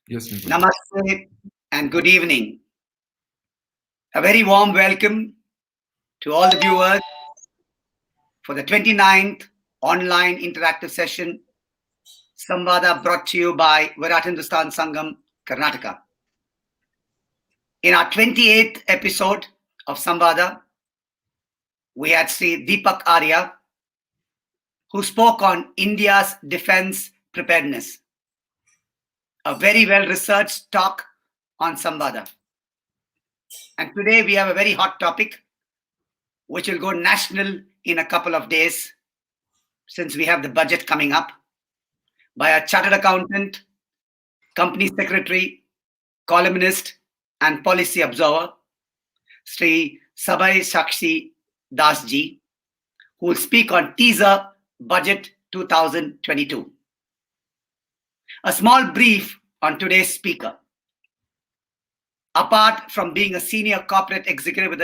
Yes, Nikunj. Namaste and good evening. A very warm welcome to all the viewers for the 29th online interactive session, Samvada, brought to you by Virat Hindustan Sangam, Karnataka. In our 28th episode of Samvada, we had Sri Deepak Arya, who spoke on India's defense preparedness. A very well researched talk on Samvada. And today we have a very hot topic which will go national in a couple of days, since we have the budget coming up, by a chartered accountant, company secretary, columnist, and policy observer, Shri Sabyasachee Dasji, who will speak on TEASER Budget 2022. A small brief on today's speaker. Apart from being a senior corporate executive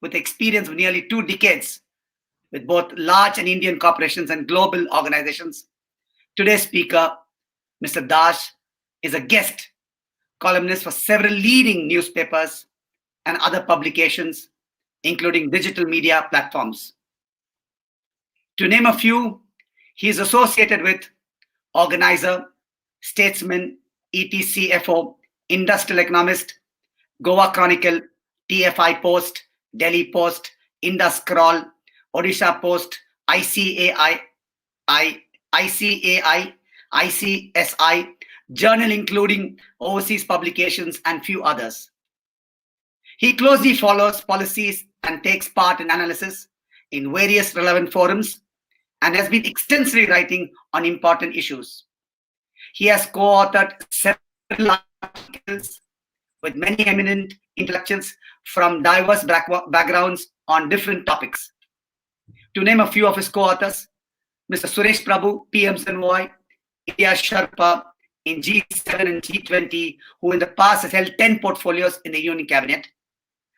with experience of nearly 2 decades with both large and Indian corporations and global organizations, today's speaker, Mr. Dash, is a guest columnist for several leading newspapers and other publications, including digital media platforms. To name a few, he is associated with Organizer, Statesman, ETCFO, Industrial Economist, Goa Chronicle, TFI Post, Delhi Post, Indus Scroll, Odisha Post, ICAI, ICSI, journal including overseas publications and few others. He closely follows policies and takes part in analysis in various relevant forums and has been extensively writing on important issues. He has co-authored several articles with many eminent intellectuals from diverse backgrounds on different topics. To name a few of his co-authors, Mr. Suresh Prabhu, PMCNY, India Sharpa in G7 and G20, who in the past has held 10 portfolios in the Union Cabinet.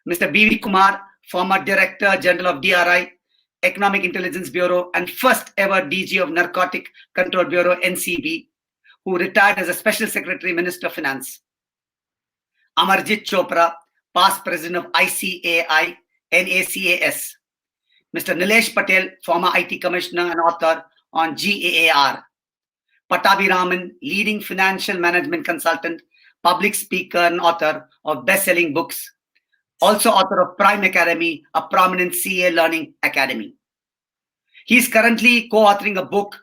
Mr. B.V. Kumar, former Director General of DRI, Economic Intelligence Bureau, and first ever DG of Narcotic Control Bureau, NCB, who retired as a Special Secretary, Minister of Finance. Amarjit Chopra, past President of ICAI, NACAS. Mr. Nilesh Patel, former IT Commissioner and author on GAAR. Patabi Raman, leading financial management consultant, public speaker and author of best-selling books. Also author of Prime Academy, a prominent CA learning academy. He is currently co-authoring a book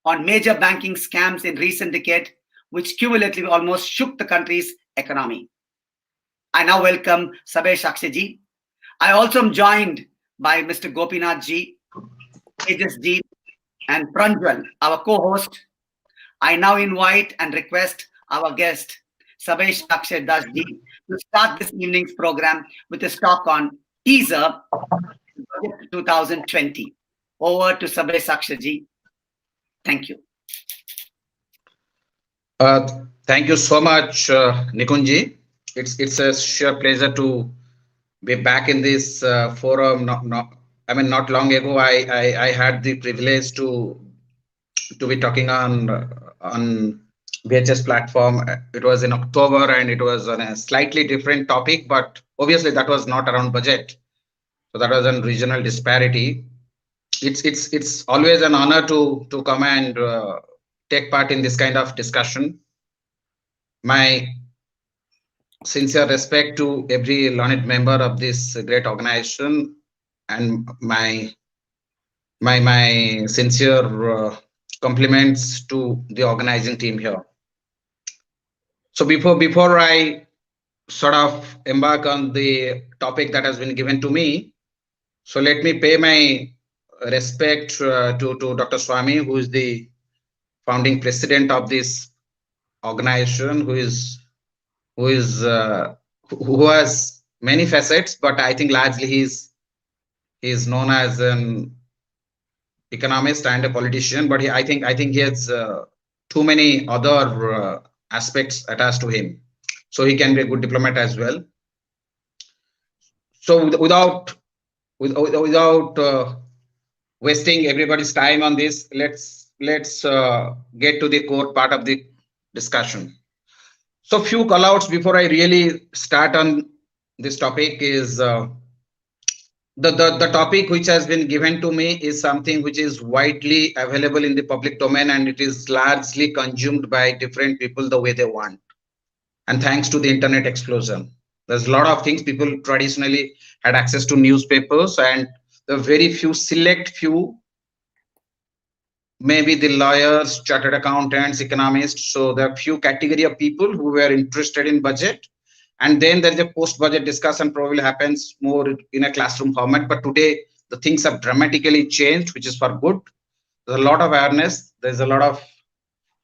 on major banking scams in recent decade, which cumulatively almost shook the country's economy. I now welcome Sabyasachee ji. I also am joined by Mr. Gopinath ji, Tejas ji, and Pranjwal, our co-host. I now invite and request our guest, Sabyasachee Dasji, to start this evening's program with a talk on TEASER 2020. Over to Sabyasachee ji. Thank you. Thank you so much, Nikunji. It's a sheer pleasure to be back in this forum. Not long ago, I had the privilege to be talking on VHS platform. It was in October, and it was on a slightly different topic, but obviously that was not around budget. So that was on regional disparity. It's always an honor to come and take part in this kind of discussion. My sincere respect to every learned member of this great organization, and my sincere compliments to the organizing team here. So before I sort of embark on the topic that has been given to me, so let me pay my respect to Dr. Swami, who is the founding president of this organization, who has many facets, but I think largely he's known as an economist and a politician, but I think he has too many other aspects attached to him, so he can be a good diplomat as well. So without wasting everybody's time on this, let's get to the core part of the discussion. So few callouts before I really start on this topic is the topic which has been given to me is something which is widely available in the public domain, and it is largely consumed by different people the way they want. And thanks to the internet explosion, there's a lot of things. People traditionally had access to newspapers, and the very few select few, maybe the lawyers, chartered accountants, economists. So there are few category of people who were interested in budget. And then there is a post-budget discussion probably happens more in a classroom format. But today the things have dramatically changed, which is for good. There's a lot of awareness. There's a lot of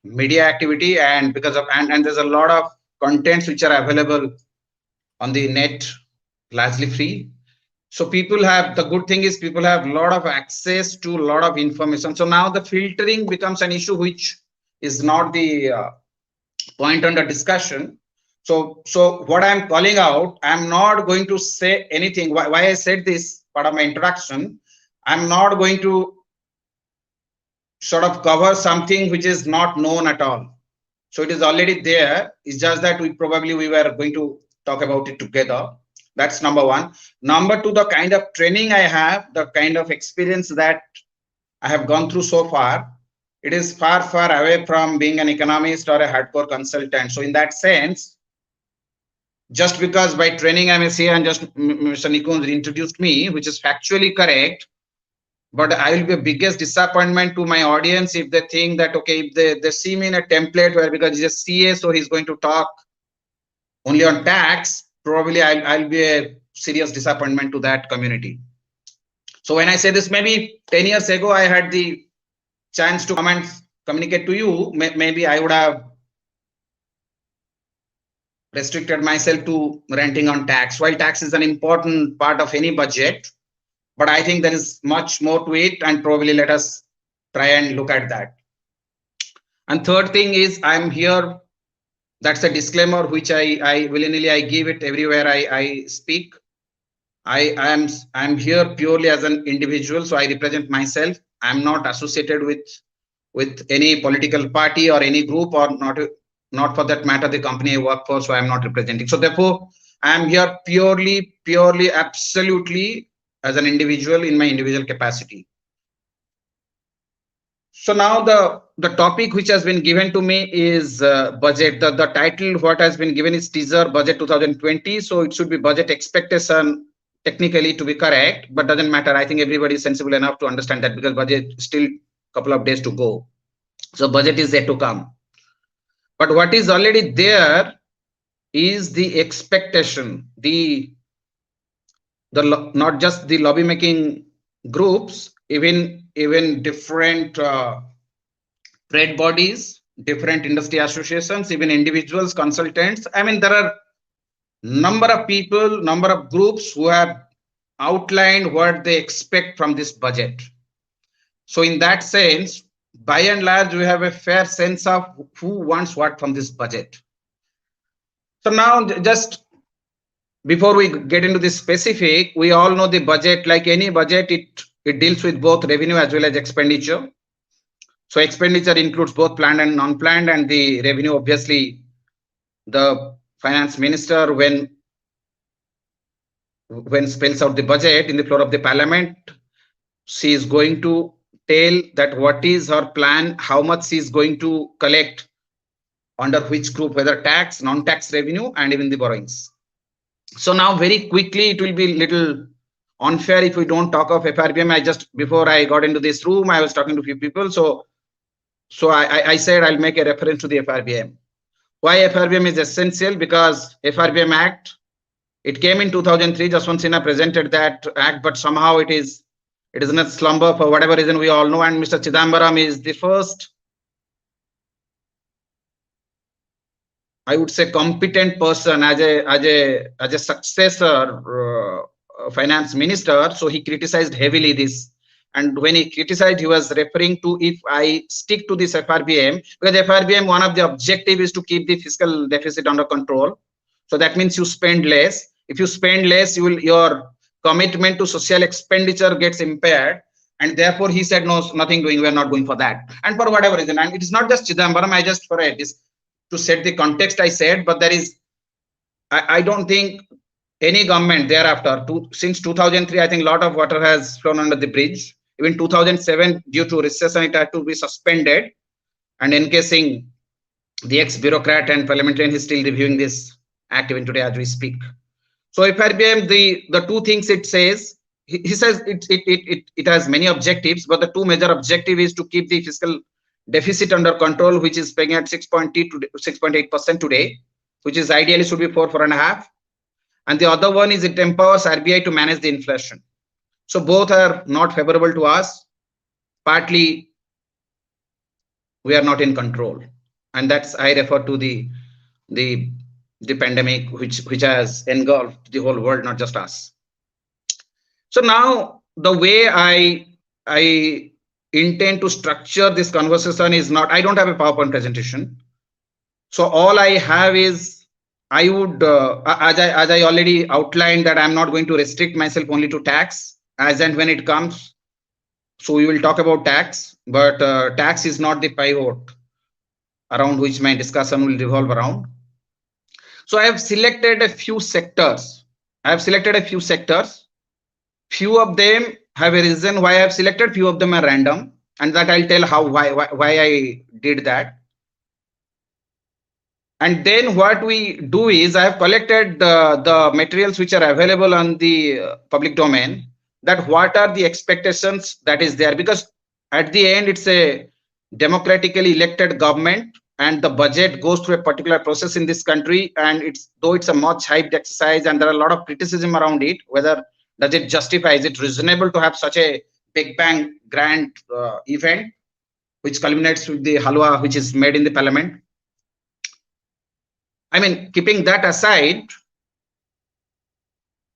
media activity, and because of and there's a lot of contents which are available on the net, largely free. So people have, the good thing is people have a lot of access to a lot of information. So now the filtering becomes an issue which is not the point under discussion. So what I'm calling out, I'm not going to say anything. Why I said this part of my introduction, I'm not going to sort of cover something which is not known at all. So it is already there. It's just that we were going to talk about it together. That's number one. Number two, the kind of training I have, the kind of experience that I have gone through so far, it is far away from being an economist or a hardcore consultant. So in that sense, just because by training I'm a CA and just Mr. Nikunj introduced me, which is factually correct, but I will be a biggest disappointment to my audience if they think that, okay, if they see me in a template where because he's a CA, so he's going to talk only on tax, probably I'll be a serious disappointment to that community. So when I say this, maybe 10 years ago, I had the chance to come and communicate to you, maybe I would have restricted myself to ranting on tax. While tax is an important part of any budget, but I think there is much more to it, and probably let us try and look at that. And third thing is, I'm here, that's a disclaimer which I willingly I give it everywhere I speak. I'm here purely as an individual, so I represent myself. I'm not associated with any political party or any group, or not for that matter the company I work for, so I'm not representing. So therefore, I'm here purely, absolutely as an individual in my individual capacity. So now the topic which has been given to me is budget. The title what has been given is teaser budget 2020. So it should be budget expectation technically to be correct, but doesn't matter. I think everybody is sensible enough to understand that because budget still couple of days to go. So budget is yet to come. But what is already there is the expectation, the not just the lobby making groups, even different trade bodies, different industry associations, even individuals, consultants. I mean, there are number of people, number of groups who have outlined what they expect from this budget. So in that sense, by and large, we have a fair sense of who wants what from this budget. So now, just before we get into the specific, we all know the budget, like any budget, it deals with both revenue as well as expenditure. So expenditure includes both planned and non-planned, and the revenue, obviously, the finance minister, when spells out the budget in the floor of the parliament, she is going to tell that what is her plan, how much she is going to collect under which group, whether tax, non-tax revenue, and even the borrowings. So now very quickly, it will be little unfair if we don't talk of FRBM. Before I got into this room, I was talking to a few people. So I said I'll make a reference to the FRBM. Why FRBM is essential? Because FRBM Act, it came in 2003. Jaswant Sinha presented that act, but somehow it is in a slumber for whatever reason we all know. And Mr. Chidambaram is the first, I would say, competent person as a successor finance minister. So he criticized heavily this. And when he criticized, he was referring to, if I stick to this FRBM, because FRBM, one of the objective is to keep the fiscal deficit under control. So that means you spend less. If you spend less, your commitment to social expenditure gets impaired. And therefore, he said, no, nothing doing. We're not going for that. And for whatever reason, and it is not just Chidambaram. I just for this to set the context I said, but I don't think any government thereafter, since 2003, I think a lot of water has flown under the bridge. Even 2007, due to recession, it had to be suspended. And encasing the ex-bureaucrat and parliamentarian is still reviewing this act even today as we speak. So FRBM, the two things it says, he says it has many objectives, but the two major objective is to keep the fiscal deficit under control, which is paying at 6.8 to 6.8% today, which is ideally should be 4.5. And the other one is it empowers RBI to manage the inflation. So both are not favorable to us. Partly we are not in control, and that's I refer to the pandemic which has engulfed the whole world, not just us. So now the way I intend to structure this conversation is not, I don't have a PowerPoint presentation. So all I have is I would, as I already outlined, that I'm not going to restrict myself only to tax as and when it comes. So we will talk about tax, but tax is not the pivot around which my discussion will revolve around. So I have selected a few sectors. Few of them have a reason why I have selected, few of them are random, and that I'll tell why I did that. And then what we do is I have collected the materials which are available on the public domain, that what are the expectations that is there, because at the end it's a democratically elected government and the budget goes through a particular process in this country, and though it's a much hyped exercise and there are a lot of criticism around it, whether does it justify, is it reasonable to have such a big bang grand event which culminates with the halwa which is made in the parliament. I mean, keeping that aside,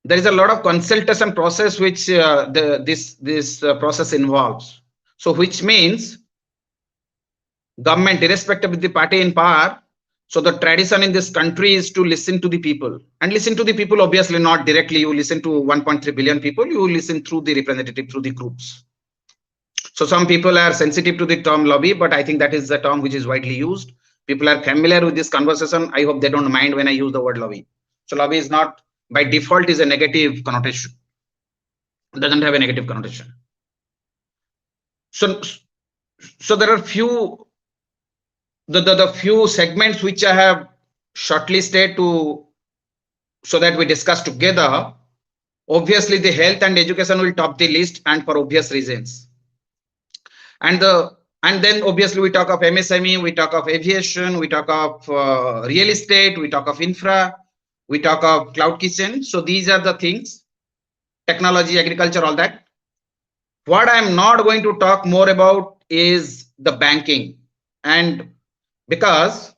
there is a lot of consultation process which this process involves. So which means government, irrespective of the party in power, so the tradition in this country is to listen to the people, and listen to the people obviously not directly. You listen to 1.3 billion people, you listen through the representative, through the groups. So some people are sensitive to the term lobby, but I think that is the term which is widely used. People are familiar with this conversation. I hope they don't mind when I use the word lobby. So lobby is not by default is a negative connotation. It doesn't have a negative connotation. So there are few the few segments which I have shortlisted so that we discuss together. Obviously, the health and education will top the list, and for obvious reasons. And then obviously we talk of MSME, we talk of aviation, we talk of real estate, we talk of infra, we talk of cloud kitchen. So these are the things, technology, agriculture, all that. What I'm not going to talk more about is the banking, and because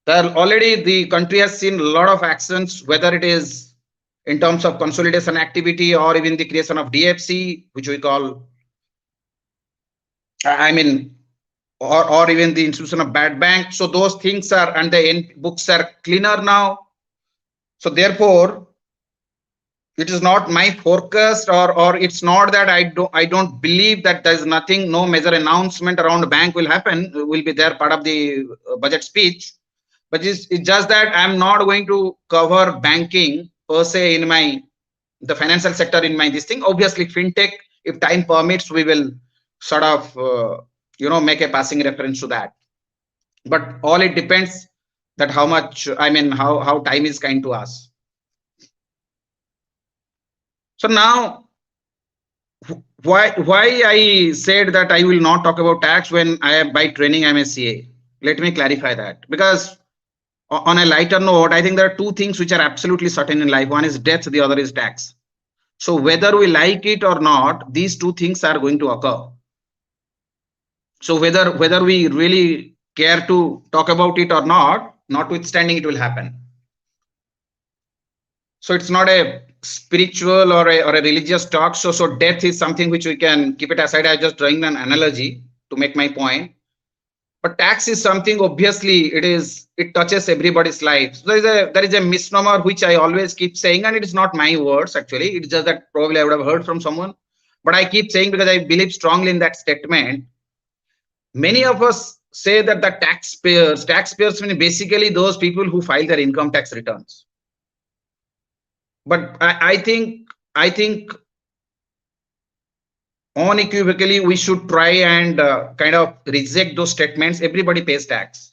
already the country has seen a lot of actions, whether it is in terms of consolidation activity or even the creation of DFC, which we call, I mean, or even the institution of bad bank. So those things are, and the end books are cleaner now. So therefore, it is not my forecast, or it's not that I don't believe that there's nothing, no major announcement around bank will happen, will be there part of the budget speech. But it's just that I'm not going to cover banking per se in the financial sector in this thing. Obviously, fintech, if time permits, we will sort of make a passing reference to that. But all it depends that how much, I mean, how time is kind to us. So now, why I said that I will not talk about tax when I am by training I'm a CA. Let me clarify that, because on a lighter note, I think there are two things which are absolutely certain in life. One is death, the other is tax. So whether we like it or not, these two things are going to occur. So whether we really care to talk about it or not, notwithstanding, it will happen. So it's not a spiritual or a religious talk. So death is something which we can keep it aside. I'm just drawing an analogy to make my point. But tax is something, obviously, it touches everybody's life. So there is a misnomer which I always keep saying, and it is not my words actually. It's just that probably I would have heard from someone. But I keep saying because I believe strongly in that statement. Many of us say that the taxpayers mean basically those people who file their income tax returns. But I think unequivocally we should try and kind of reject those statements. Everybody pays tax,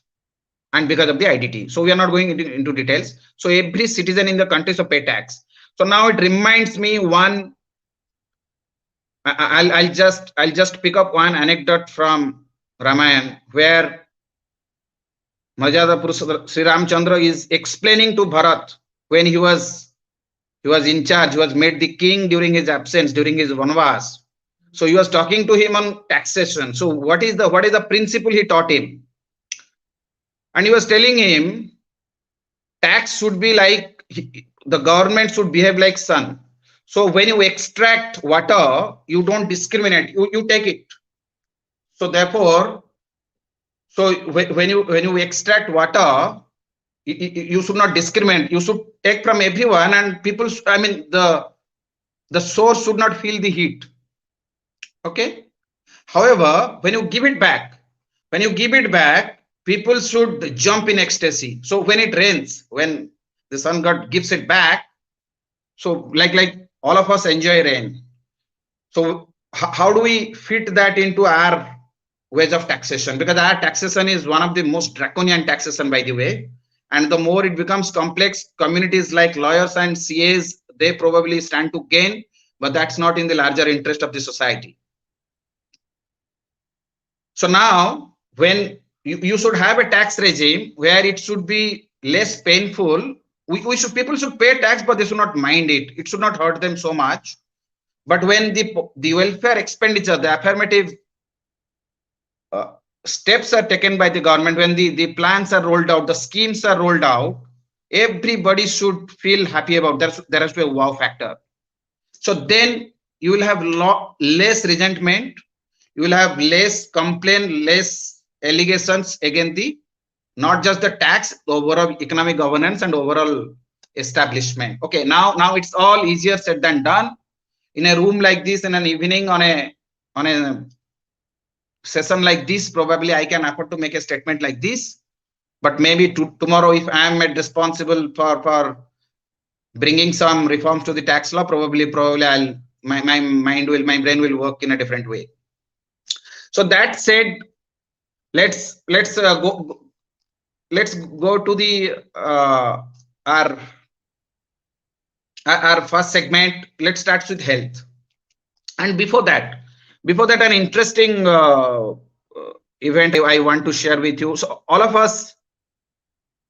and because of the IDT. So we are not going into details. So every citizen in the country should pay tax. So now it reminds me one. I'll just pick up one anecdote from Ramayana where Marjada Purushottam Sri Ramchandra is explaining to Bharat when he was in charge, he was made the king during his absence, during his vanvas. So he was talking to him on taxation. So what is the principle he taught him? And he was telling him tax should be like, the government should behave like sun. So when you extract water, you don't discriminate, you take it. So therefore, so when you extract water, you should not discriminate. You should take from everyone, and people, I mean, the source should not feel the heat. Okay. However, when you give it back, people should jump in ecstasy. So when it rains, when the sun god gives it back, so like all of us enjoy rain. So how do we fit that into our ways of taxation? Because our taxation is one of the most draconian taxation, by the way. And the more it becomes complex, communities like lawyers and CAs, they probably stand to gain, but that's not in the larger interest of the society. So now, when you should have a tax regime where it should be less painful, people should pay tax, but they should not mind it. It should not hurt them so much. But when the welfare expenditure, the affirmative steps are taken by the government, when the plans are rolled out, the schemes are rolled out, everybody should feel happy about that. There has to be a wow factor. So then you will have less resentment, you will have less complaint, less allegations against the, not just the tax, the overall economic governance and overall establishment. Okay, now it's all easier said than done. In a room like this, in an evening, on a session like this, probably I can afford to make a statement like this. But maybe tomorrow, if I am responsible for bringing some reforms to the tax law, probably my brain will work in a different way. So that said, let's go to the our first segment. Let's start with health. And before that, an interesting event I want to share with you. So all of us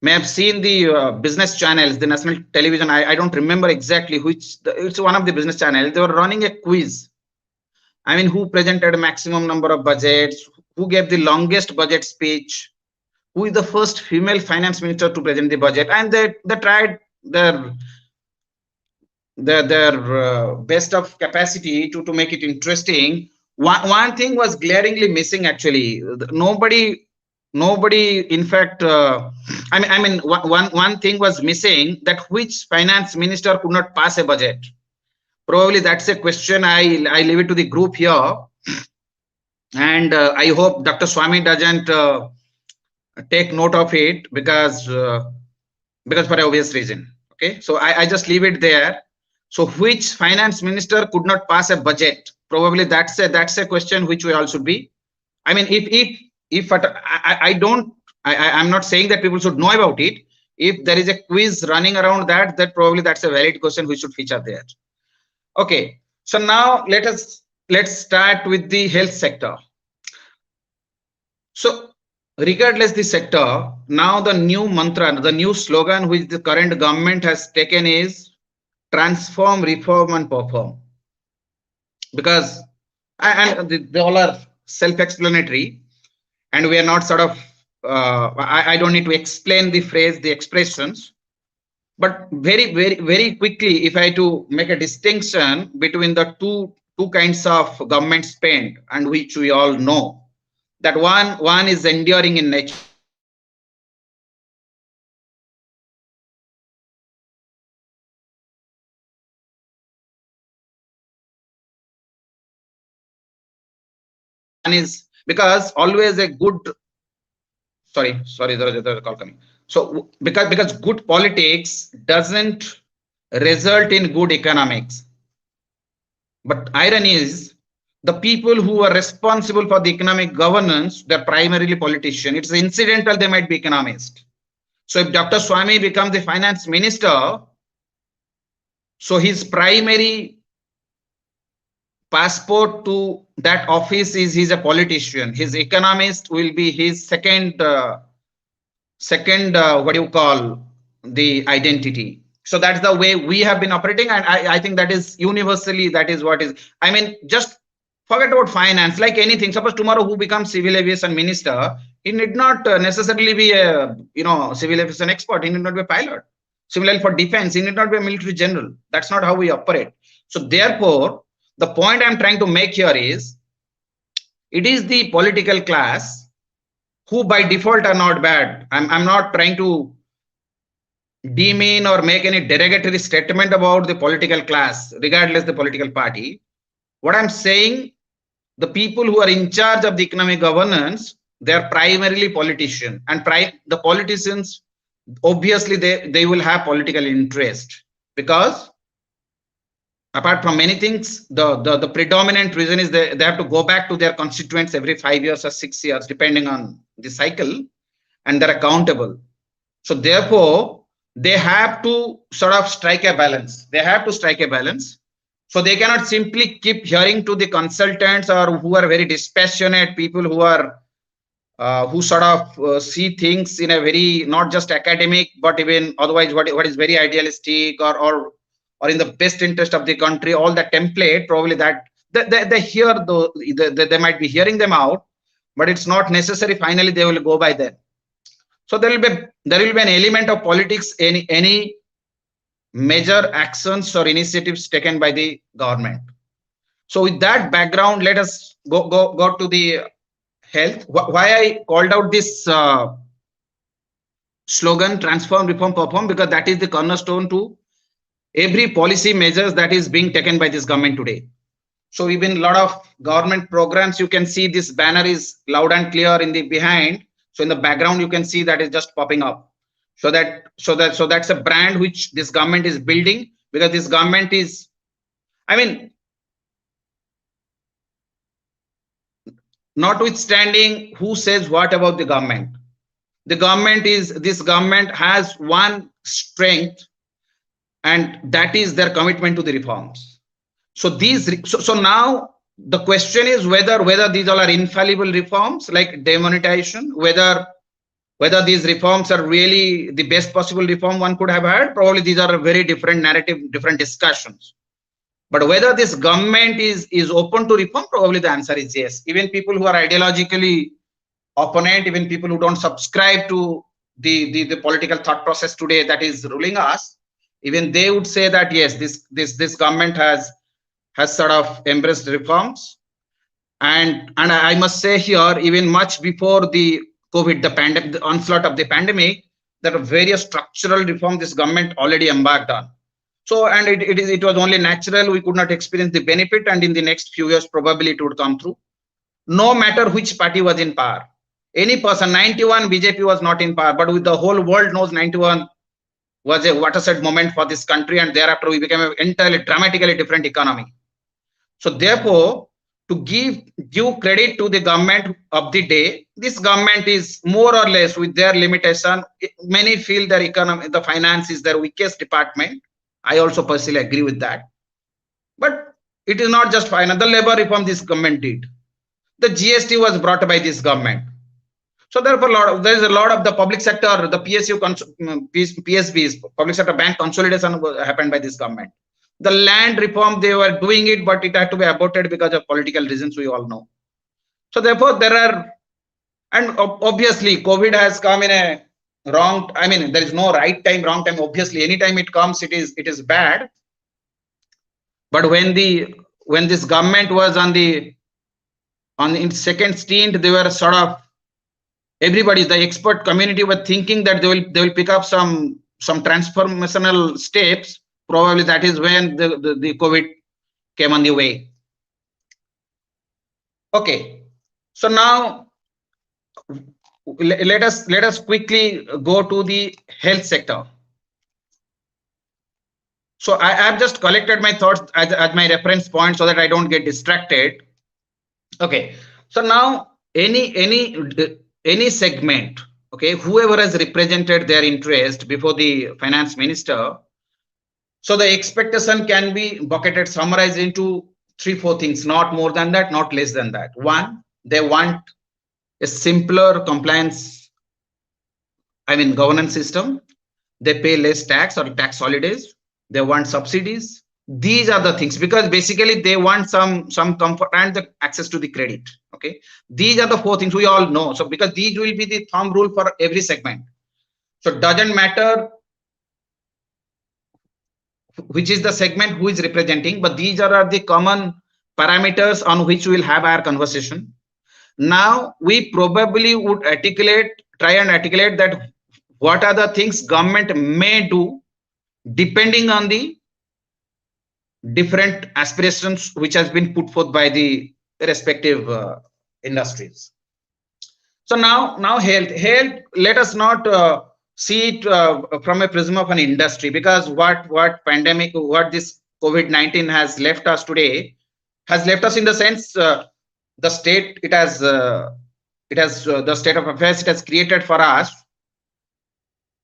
may have seen the business channels, the national television. I don't remember exactly which. It's one of the business channels. They were running a quiz. I mean, who presented a maximum number of budgets? Who gave the longest budget speech? Who is the first female finance minister to present the budget? And they tried their best of capacity to make it interesting. One thing was glaringly missing, actually. Nobody, in fact, I mean, one thing was missing, that which finance minister could not pass a budget. Probably that's a question I leave it to the group here, and I hope Dr. Swami doesn't take note of it, because for obvious reason. Okay, so I just leave it there. So which finance minister could not pass a budget? Probably that's a question which we all should be. I mean, if I'm not saying that people should know about it. If there is a quiz running around that probably that's a valid question which should feature there. Okay, so now let's start with the health sector. So regardless the sector, now the new mantra, the new slogan which the current government has taken is transform, reform, and perform. Because they all are self-explanatory, and we are not sort of I don't need to explain the phrase, the expressions. But very quickly, if I to make a distinction between the two kinds of government spend, and which we all know, that one is enduring in nature. One is because always a good Sorry, there's a call coming. So because good politics doesn't result in good economics. But irony is the people who are responsible for the economic governance, they're primarily politicians. It's incidental, they might be economists. So if Dr. Swami becomes the finance minister, so his primary passport to that office is he's a politician. His economist will be his second what do you call the identity. So that's the way we have been operating, and I think that is universally, that is what is. I mean, just forget about finance. Like anything, suppose tomorrow who becomes civil aviation minister, he need not necessarily be a civil aviation expert. He need not be a pilot. Similarly for defense, he need not be a military general. That's not how we operate. So therefore, the point I'm trying to make here is, it is the political class who by default are not bad. I'm not trying to demean or make any derogatory statement about the political class, regardless the political party. What I'm saying, the people who are in charge of the economic governance, they are primarily politicians, and the politicians, obviously they will have political interest, because apart from many things, the predominant reason is they have to go back to their constituents every 5 years or 6 years, depending on the cycle, and they're accountable. So therefore, they have to sort of strike a balance. They have to strike a balance. So they cannot simply keep hearing to the consultants or who are very dispassionate people who are who sort of see things in a very, not just academic, but even otherwise what is very idealistic or in the best interest of the country. All the template, probably that they hear, though they might be hearing them out, but it's not necessary. Finally, they will go by them. So there will be an element of politics in any major actions or initiatives taken by the government. So with that background, let us go to the health. Why I called out this slogan, transform, reform, perform, because that is the cornerstone to every policy measures that is being taken by this government today. So even a lot of government programs, you can see this banner is loud and clear in the behind. So in the background, you can see that is just popping up. So that's a brand which this government is building, because this government is, I mean, notwithstanding who says what about the government, this government has one strength, and that is their commitment to the reforms. So now the question is whether these all are infallible reforms like demonetization, whether these reforms are really the best possible reform one could have had. Probably these are a very different narrative, different discussions. But whether this government is open to reform, probably the answer is yes. Even people who are ideologically opponent, even people who don't subscribe to the political thought process today that is ruling us, even they would say that yes, this government has sort of embraced reforms. And I must say here, even much before the COVID, the pandemic, the onslaught of the pandemic, there are various structural reforms this government already embarked on. So, and it was only natural we could not experience the benefit, and in the next few years probably it would come through, no matter which party was in power. Any person, 91 BJP was not in power, but with the whole world knows 91 was a watershed moment for this country, and thereafter we became an entirely dramatically different economy. So therefore, to give due credit to the government of the day, this government is more or less, with their limitation, many feel their economy, the finance is their weakest department. I also personally agree with that. But it is not just finance. The labor reform this government did. The GST was brought by this government. So therefore, there is a lot of the public sector, the PSBs, public sector bank consolidation happened by this government. The land reform, they were doing it, but it had to be aborted because of political reasons, we all know. So therefore, there are, and obviously COVID has come in a wrong, I mean, there is no right time, wrong time. Obviously, anytime it comes, it is bad. But when this government was in second stint, they were sort of, everybody, the expert community were thinking that they will pick up some transformational steps. Probably that is when the COVID came on the way. Okay, so now let us quickly go to the health sector. So I have just collected my thoughts as my reference point so that I don't get distracted. Okay, so now any segment, okay, whoever has represented their interest before the finance minister, so the expectation can be bucketed, summarized into 3-4 things, not more than that, not less than that. One, they want a simpler compliance, I mean governance system. They pay less tax or tax holidays. They want subsidies. These are the things, because basically they want some comfort and the access to the credit. Okay, these are the 4 things we all know. So because these will be the thumb rule for every segment. So it doesn't matter which is the segment who is representing, but these are the common parameters on which we will have our conversation. Now we probably would try and articulate that what are the things government may do depending on the different aspirations which has been put forth by the respective industries. So now health, let us not see it from a prism of an industry, because what this COVID-19 has left us today has left us in the sense the state the state of affairs it has created for us.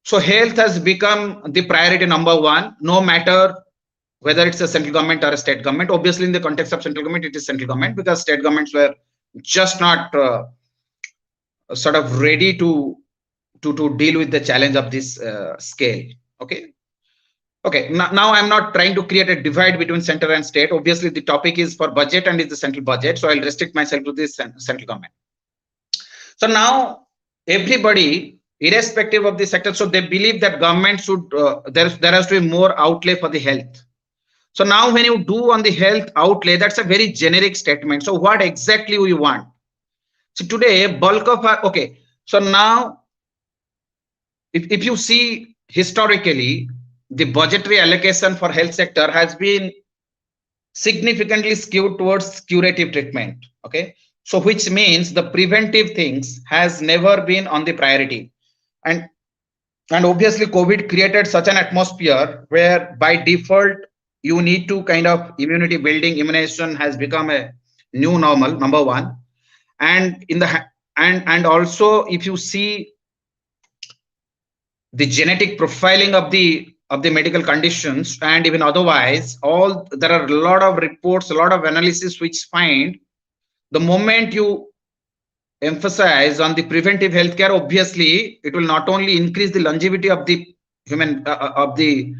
So health has become the priority number 1, no matter whether it's a central government or a state government. Obviously, in the context of central government, it is central government, because state governments were just not sort of ready to deal with the challenge of this scale. Okay. Now I'm not trying to create a divide between center and state. Obviously, the topic is for budget and is the central budget, so I'll restrict myself to this central government. So now everybody, irrespective of the sector, so they believe that government should there has to be more outlay for the health. So now when you do on the health outlay, that's a very generic statement. So what exactly we want? So today, bulk of our, okay, so now if you see historically, the budgetary allocation for health sector has been significantly skewed towards curative treatment. Okay, so which means the preventive things has never been on the priority. And obviously COVID created such an atmosphere where by default you need to kind of immunity building, immunization has become a new normal, number 1. And in the and also if you see the genetic profiling of the medical conditions and even otherwise, there are a lot of reports, a lot of analysis which find the moment you emphasize on the preventive healthcare, obviously it will not only increase the longevity of the human of the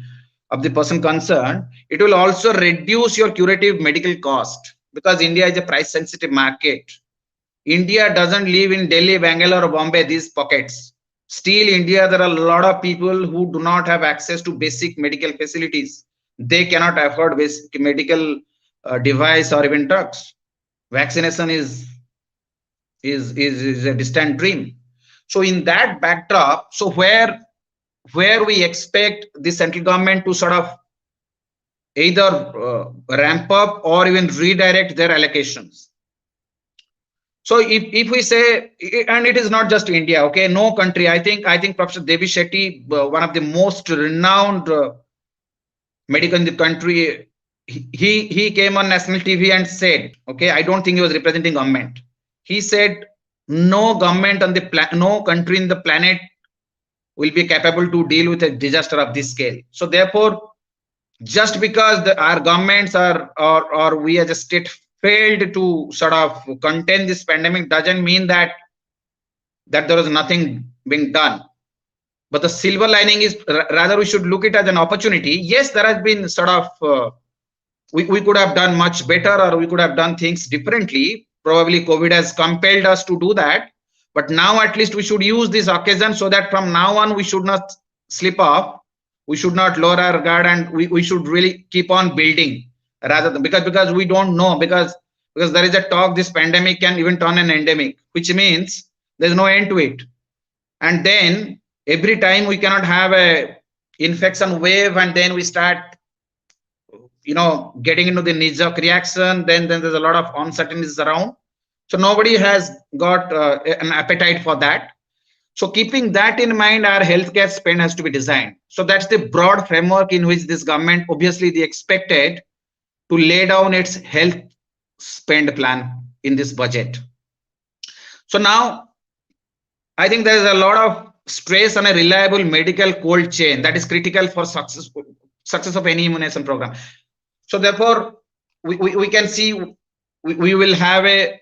person concerned, it will also reduce your curative medical cost, because India is a price sensitive market. India doesn't live in Delhi, Bangalore, or Bombay, these pockets. Still, India, there are a lot of people who do not have access to basic medical facilities. They cannot afford basic medical device or even drugs. Vaccination is a distant dream. So in that backdrop, so where we expect the central government to sort of either ramp up or even redirect their allocations. So if we say, and it is not just India, okay, no country, I think Professor Devi Shetty, one of the most renowned medical in the country, he came on national TV and said, okay, I don't think he was representing government. He said, no government on the no country in the planet will be capable to deal with a disaster of this scale. So therefore, just because our governments are or we as a state failed to sort of contain this pandemic doesn't mean that there is nothing being done. But the silver lining is rather we should look at it as an opportunity. Yes, there has been sort of we could have done much better, or we could have done things differently. Probably COVID has compelled us to do that. But now at least we should use this occasion so that from now on we should not slip off. We should not lower our guard, and we should really keep on building, rather than because we don't know, because there is a talk this pandemic can even turn an endemic, which means there's no end to it. And then every time we cannot have a infection wave and then we start getting into the knee-jerk reaction, then there's a lot of uncertainties around. So nobody has got an appetite for that. So keeping that in mind, our healthcare spend has to be designed. So that's the broad framework in which this government, obviously they expected to lay down its health spend plan in this budget. So now I think there is a lot of stress on a reliable medical cold chain that is critical for success of any immunization program. So therefore, we can see we will have a,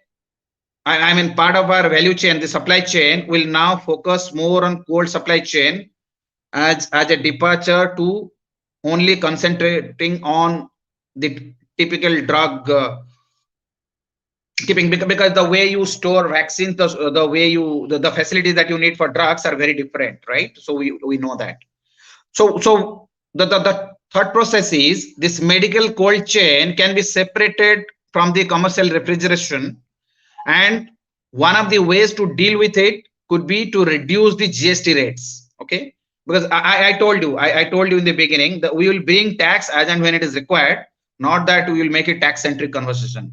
I mean, part of our value chain, the supply chain will now focus more on cold supply chain as a departure to only concentrating on the typical drug keeping, because the way you store vaccines, the way you the facilities that you need for drugs are very different, right? So we know that. So the third process is this medical cold chain can be separated from the commercial refrigeration, and one of the ways to deal with it could be to reduce the GST rates. Okay, because I told you in the beginning that we will bring tax as and when it is required, not that we will make it tax centric conversation.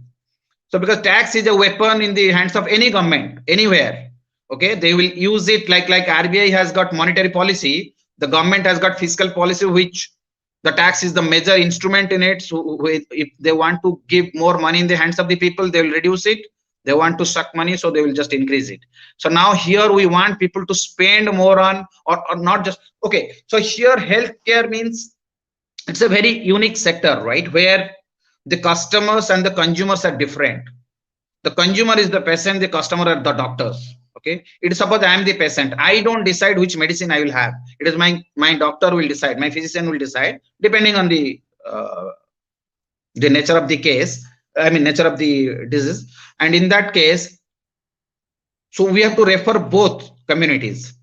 So because tax is a weapon in the hands of any government anywhere, okay, they will use it like RBI has got monetary policy, the government has got fiscal policy, which the tax is the major instrument in it. So if they want to give more money in the hands of the people, they will reduce it. They want to suck money, so they will just increase it. So now here we want people to spend more on, or not just, okay. So here healthcare means it's a very unique sector, right? Where the customers and the consumers are different. The consumer is the patient, the customer are the doctors. Okay, it is suppose I am the patient, I don't decide which medicine I will have. It is my doctor will decide, my physician will decide, depending on the nature of the case, I mean nature of the disease. And in that case, so we have to refer both communities,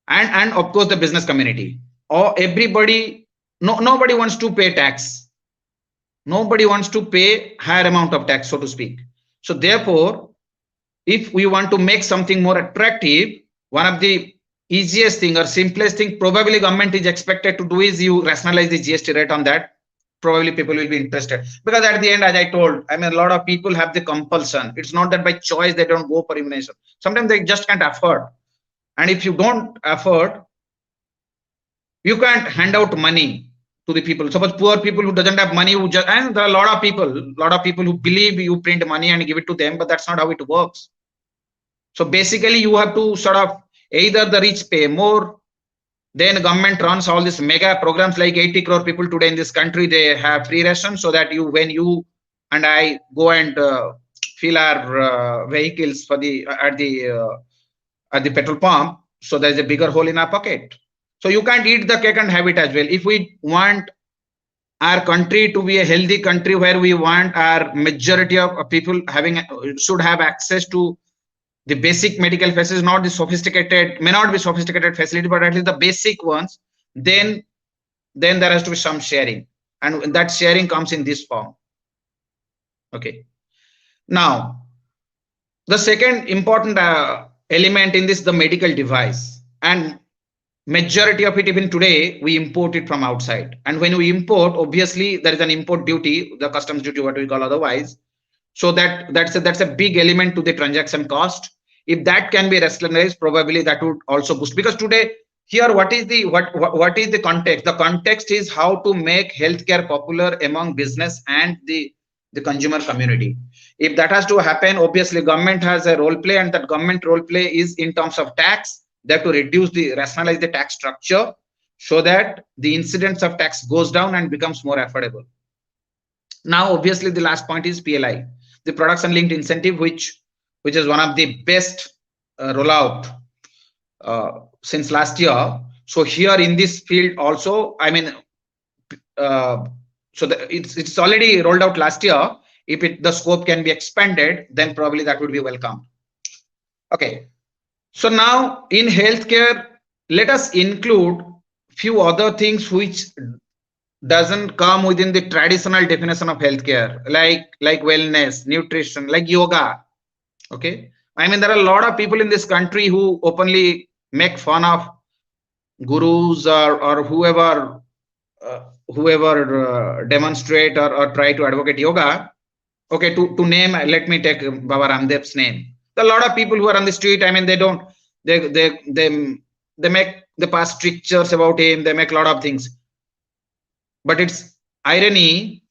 and of course the business community, or everybody. Nobody wants to pay tax. Nobody wants to pay higher amount of tax, so to speak. So therefore, if we want to make something more attractive, one of the easiest thing or simplest thing probably government is expected to do is you rationalize the GST rate on that. Probably people will be interested, because at the end, as I told, I mean, a lot of people have the compulsion. It's not that by choice they don't go for immunization. Sometimes they just can't afford. And if you don't afford, you can't hand out money to the people. Suppose poor people who doesn't have money, who just, and there are a lot of people who believe you print money and give it to them, but that's not how it works. So basically you have to sort of, either the rich pay more, then government runs all these mega programs, like 80 crore people today in this country, they have free ration, so that when you and I go and fill our vehicles for the at the petrol pump, so there's a bigger hole in our pocket. So you can't eat the cake and have it as well. If we want our country to be a healthy country, where we want our majority of people should have access to the basic medical facilities, not the sophisticated, may not be sophisticated facility, but at least the basic ones, then there has to be some sharing, and that sharing comes in this form. Okay. Now, the second important element in this, the medical device, and majority of it, even today, we import it from outside. And when we import, obviously there is an import duty, the customs duty, what we call otherwise. So that's a big element to the transaction cost. If that can be rationalized, probably that would also boost. Because today, here, what is the context? The context is how to make healthcare popular among business and the consumer community. If that has to happen, obviously government has a role play, and that government role play is in terms of tax. They have to rationalize the tax structure, so that the incidence of tax goes down and becomes more affordable. Now, obviously, the last point is PLI, the production linked incentive, which is one of the best rollout since last year. So here in this field also, I mean, it's already rolled out last year. If the scope can be expanded, then probably that would be welcome. Okay. So now in healthcare, let us include few other things which doesn't come within the traditional definition of healthcare, like wellness, nutrition, like yoga. Okay, I mean, there are a lot of people in this country who openly make fun of gurus or whoever demonstrate or try to advocate yoga. Okay, to name, let me take Baba Ramdev's name. There are a lot of people who are on the street, I mean, they don't, They pass strictures about him. They make a lot of things. But it's irony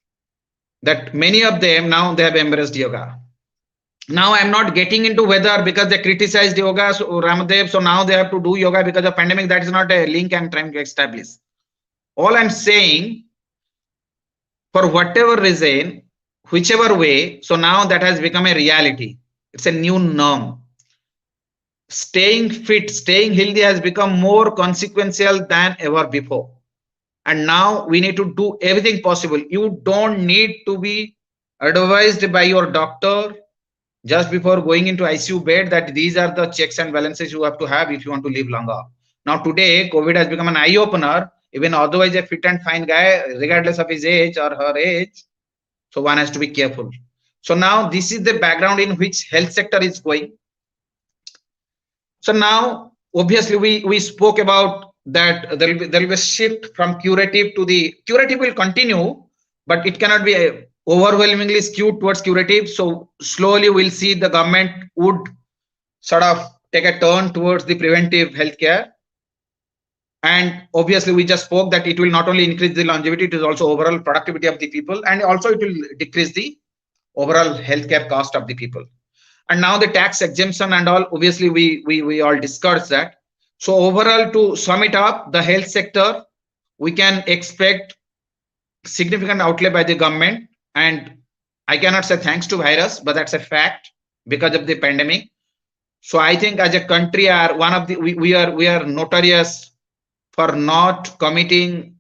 that many of them now they have embraced yoga. Now I'm not getting into whether because they criticized yoga, so Ramadev, so now they have to do yoga because of pandemic. That is not a link I'm trying to establish. All I'm saying, for whatever reason, whichever way, so now that has become a reality. It's a new norm. Staying fit, staying healthy has become more consequential than ever before. And now we need to do everything possible. You don't need to be advised by your doctor just before going into ICU bed that these are the checks and balances you have to have if you want to live longer. Now today, COVID has become an eye opener. Even otherwise a fit and fine guy, regardless of his age or her age, so one has to be careful. So now this is the background in which health sector is going. So now obviously we spoke about that there will be a shift from curative to the curative will continue, but it cannot be overwhelmingly skewed towards curative. So slowly we'll see the government would sort of take a turn towards the preventive healthcare. And obviously we just spoke that it will not only increase the longevity, it is also overall productivity of the people, and also it will decrease the overall healthcare cost of the people. And now the tax exemption and all, obviously we all discussed that. So overall, to sum it up, the health sector, we can expect significant outlay by the government. And I cannot say thanks to virus, but that's a fact because of the pandemic. So I think as a country, we are notorious for not committing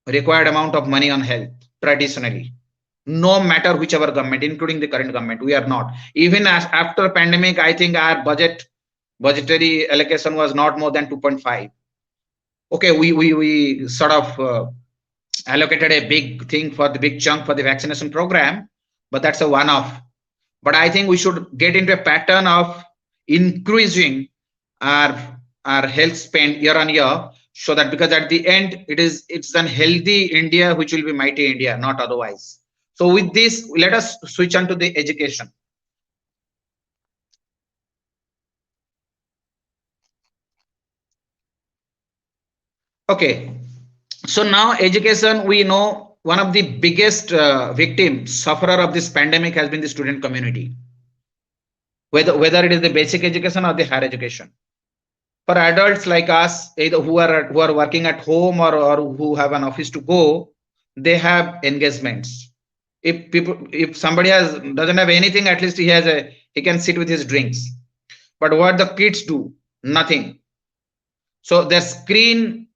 required amount of money on health traditionally. No matter whichever government, including the current government, we are not. Even as after pandemic, I think our budgetary allocation was not more than 2.5. Okay, we sort of allocated a big thing for the big chunk for the vaccination program, but that's a one-off. But I think we should get into a pattern of increasing our health spend year on year, so that because at the end it's an healthy India which will be mighty India, not otherwise. So with this, let us switch on to the education. Okay, so now education, we know one of the biggest victims, sufferer of this pandemic has been the student community. Whether it is the basic education or the higher education. For adults like us, either who are working at home or who have an office to go, they have engagements. If somebody doesn't have anything, at least he can sit with his drinks. But what the kids do, nothing. So their screen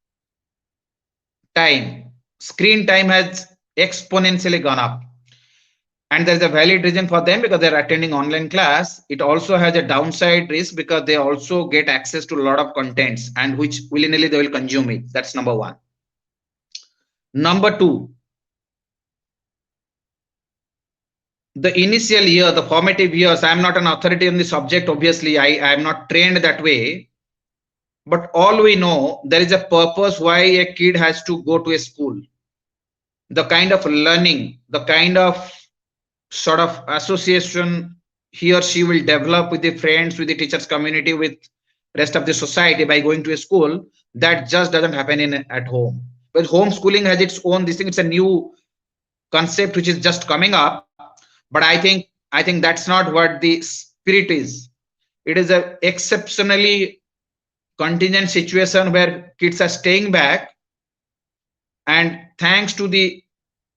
time has exponentially gone up. And there's a valid reason for them because they're attending online class. It also has a downside risk because they also get access to a lot of contents and which willy-nilly they will consume it. That's number one. Number two, the initial year, the formative years, I'm not an authority on the subject. Obviously, I am not trained that way. But all we know, there is a purpose why a kid has to go to a school. The kind of learning, the kind of sort of association he or she will develop with the friends, with the teachers community, with rest of the society by going to a school, that just doesn't happen at home. But homeschooling has its own this thing. It's a new concept which is just coming up. But I think that's not what the spirit is. It is a exceptionally contingent situation where kids are staying back, and thanks to the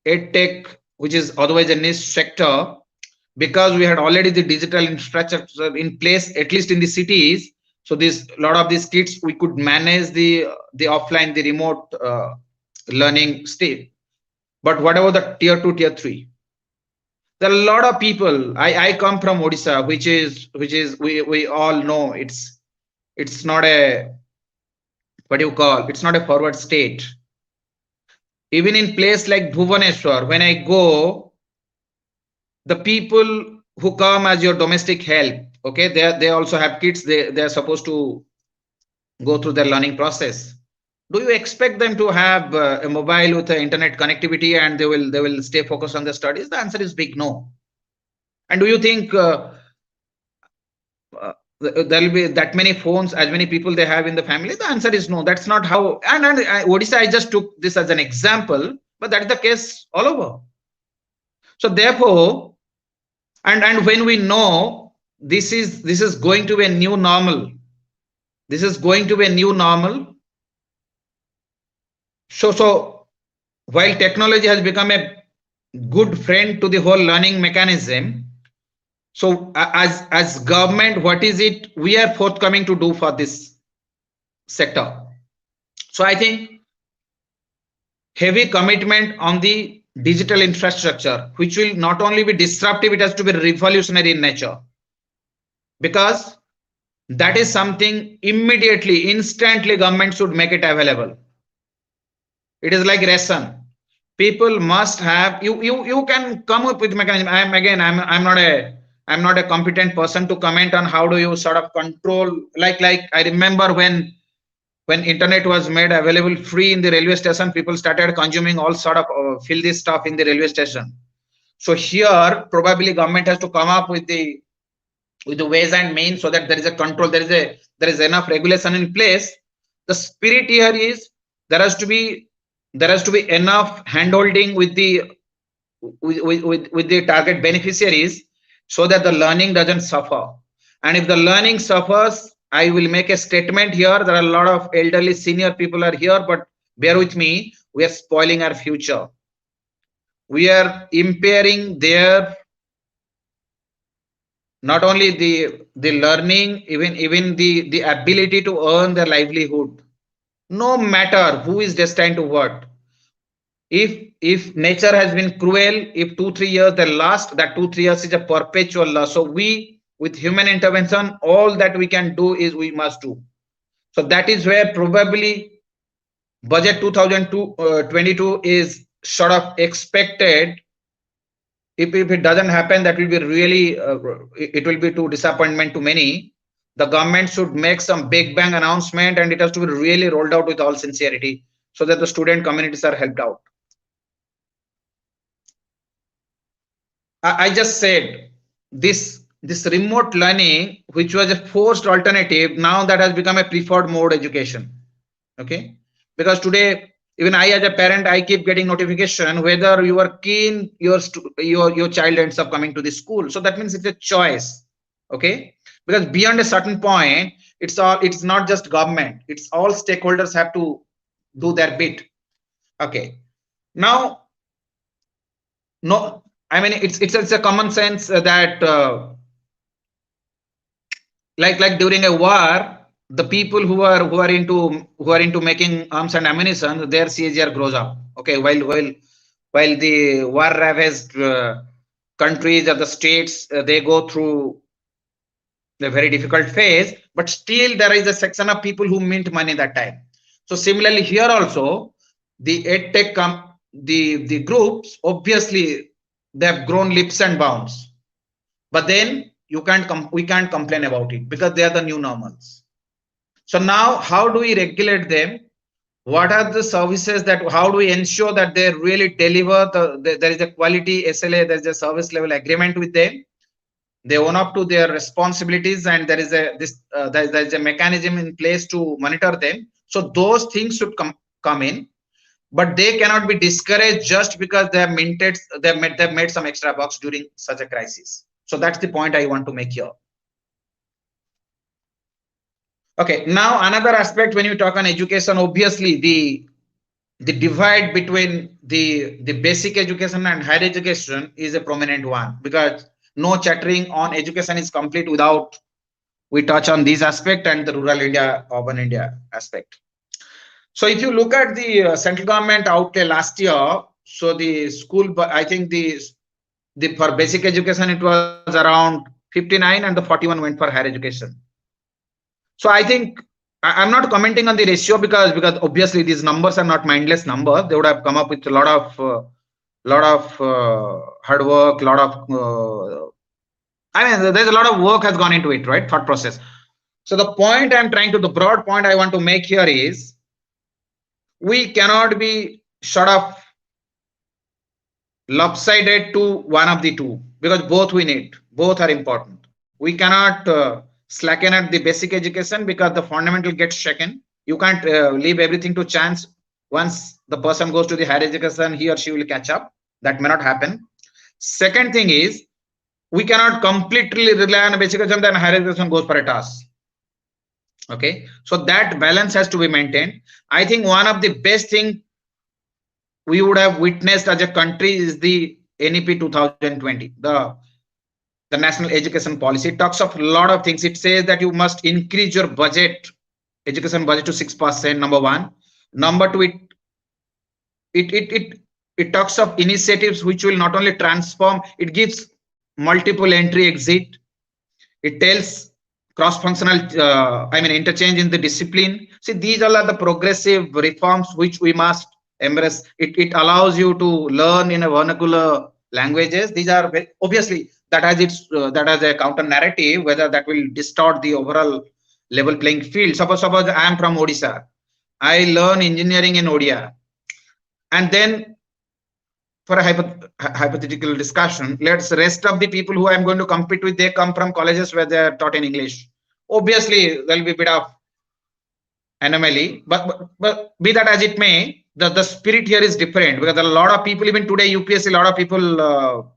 edtech, which is otherwise a niche sector, because we had already the digital infrastructure in place, at least in the cities. So a lot of these kids, we could manage the offline, the remote learning state. But what about the tier 2, tier 3? There are a lot of people. I come from Odisha, which is we all know it's not a, what do you call, it's not a forward state. Even in place like Bhubaneswar, when I go, the people who come as your domestic help, okay, they also have kids. They are supposed to go through their learning process. Do you expect them to have a mobile with internet connectivity and they will stay focused on their studies? The answer is big no. And do you think there'll be that many phones, as many people they have in the family? The answer is no. That's not how. And Odisha, I just took this as an example, but that's the case all over. So therefore, and when we know this is going to be a new normal, this is going to be a new normal. So while technology has become a good friend to the whole learning mechanism, so as government, what is it we are forthcoming to do for this sector? So I think heavy commitment on the digital infrastructure, which will not only be disruptive, it has to be revolutionary in nature, because that is something immediately, instantly government should make it available. It is like ration. People must have, you can come up with mechanism. I'm not a competent person to comment on how do you sort of control, like I remember when internet was made available free in the railway station, people started consuming all sort of filthy stuff in the railway station. So here probably government has to come up with the ways and means, so that there is a control, there is enough regulation in place. The spirit here is there has to be enough handholding with the with the target beneficiaries, so that the learning doesn't suffer. And if the learning suffers, I will make a statement here. There are a lot of elderly senior people are here, but bear with me, we are spoiling our future. We are impairing their, not only the learning, even the ability to earn their livelihood, no matter who is destined to what. If nature has been cruel, if 2-3 years they last, that 2-3 years is a perpetual loss. So we, with human intervention, all that we can do is we must do. So that is where probably budget 2022 is sort of expected. If it doesn't happen, that will be really it will be to disappointment to many. The government should make some big bang announcement, and it has to be really rolled out with all sincerity, so that the student communities are helped out. I just said this remote learning, which was a forced alternative, now that has become a preferred mode education. Okay, because today even I as a parent, I keep getting notification whether you are keen your child ends up coming to the school. So that means it's a choice. Okay, because beyond a certain point, it's not just government, it's all stakeholders have to do their bit. Okay, now no, I mean it's a common sense that like during a war, the people who are into making arms and ammunition, their CAGR grows up. Okay, while the war ravaged countries or the states, they go through a very difficult phase, but still there is a section of people who mint money that time. So similarly here also, the edtech the groups, obviously they have grown leaps and bounds, but then we can't complain about it, because they are the new normals. So now how do we regulate them? What are the services that, how do we ensure that they really deliver there is a quality SLA, there is a service level agreement with them, they own up to their responsibilities, and there is a mechanism in place to monitor them. So those things should come in, but they cannot be discouraged just because they have made some extra bucks during such a crisis. So that's the point I want to make here. Okay, now another aspect when you talk on education, obviously the divide between the basic education and higher education is a prominent one, because no chattering on education is complete without we touch on these aspect and the rural India, urban India aspect. So if you look at the central government outlay last year, so the school, I think the for basic education it was around 59 and the 41 went for higher education. So I think I'm not commenting on the ratio, because obviously these numbers are not mindless numbers. They would have come up with a lot of hard work, lot of I mean, there's a lot of work has gone into it, right? Thought process. So the point the broad point I want to make here is, we cannot be sort of lopsided to one of the two, because both we need, both are important. We cannot slacken at the basic education because the fundamental gets shaken. You can't leave everything to chance. Once the person goes to the higher education, he or she will catch up. That may not happen. Second thing is, we cannot completely rely on basic education, then higher education goes for a toss. Okay, so that balance has to be maintained. I think one of the best thing we would have witnessed as a country is the NEP 2020, the National Education Policy. It talks of a lot of things. It says that you must increase your budget, education budget, to 6%. Number one. Number two, it talks of initiatives which will not only transform, it gives multiple entry exit. It tells cross-functional, interchange in the discipline. See, these all are the progressive reforms which we must embrace. It allows you to learn in a vernacular languages. These are very, obviously that has a counter narrative, whether that will distort the overall level playing field. Suppose I am from Odisha. I learn engineering in Odia, and then for a hypothetical discussion, let's rest of the people who I'm going to compete with, they come from colleges where they are taught in English. Obviously, there'll be a bit of anomaly, but be that as it may, the spirit here is different, because a lot of people, even today UPSC, a lot of people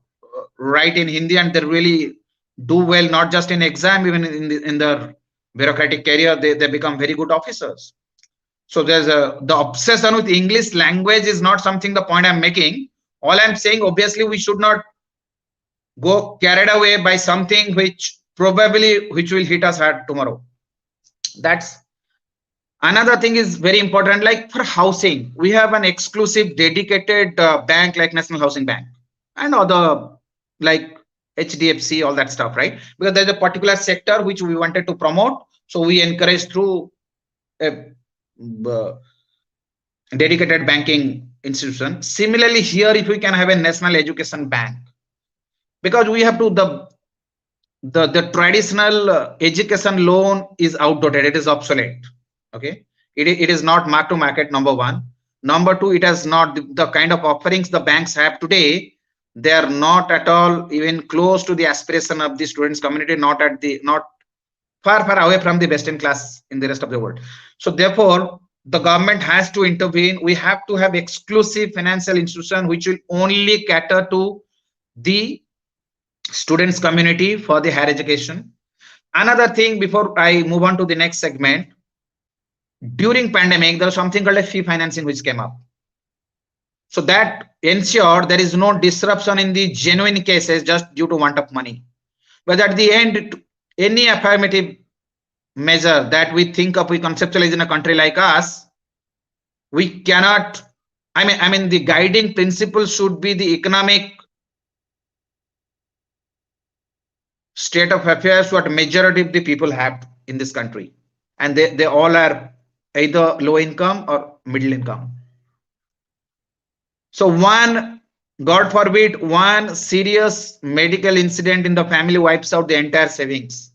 write in Hindi and they really do well, not just in exam, even in their bureaucratic career, they become very good officers. So there's the obsession with English language is not something, the point I'm making. All I'm saying, obviously, we should not go carried away by something which will hit us hard tomorrow. That's another thing is very important. Like for housing, we have an exclusive dedicated bank like National Housing Bank and other like HDFC, all that stuff, right? Because there's a particular sector which we wanted to promote, so we encourage through a dedicated banking institution. Similarly, here, if we can have a national education bank, because we have to, the traditional education loan is outdated, it is obsolete. Okay, it is not mark to market, number one. Number two, it has not the kind of offerings the banks have today. They are not at all even close to the aspiration of the students community, not far away from the best in class in the rest of the world. So therefore, the government has to intervene. We have to have exclusive financial institution which will only cater to the students community for the higher education. Another thing, before I move on to the next segment, during pandemic, there was something called a fee financing which came up. So that ensured there is no disruption in the genuine cases just due to want of money. But at the end, any affirmative measure that we think of, we conceptualize in a country like us, we cannot, I mean the guiding principle should be the economic state of affairs what majority of the people have in this country, and they all are either low income or middle income. So one, God forbid, one serious medical incident in the family wipes out the entire savings,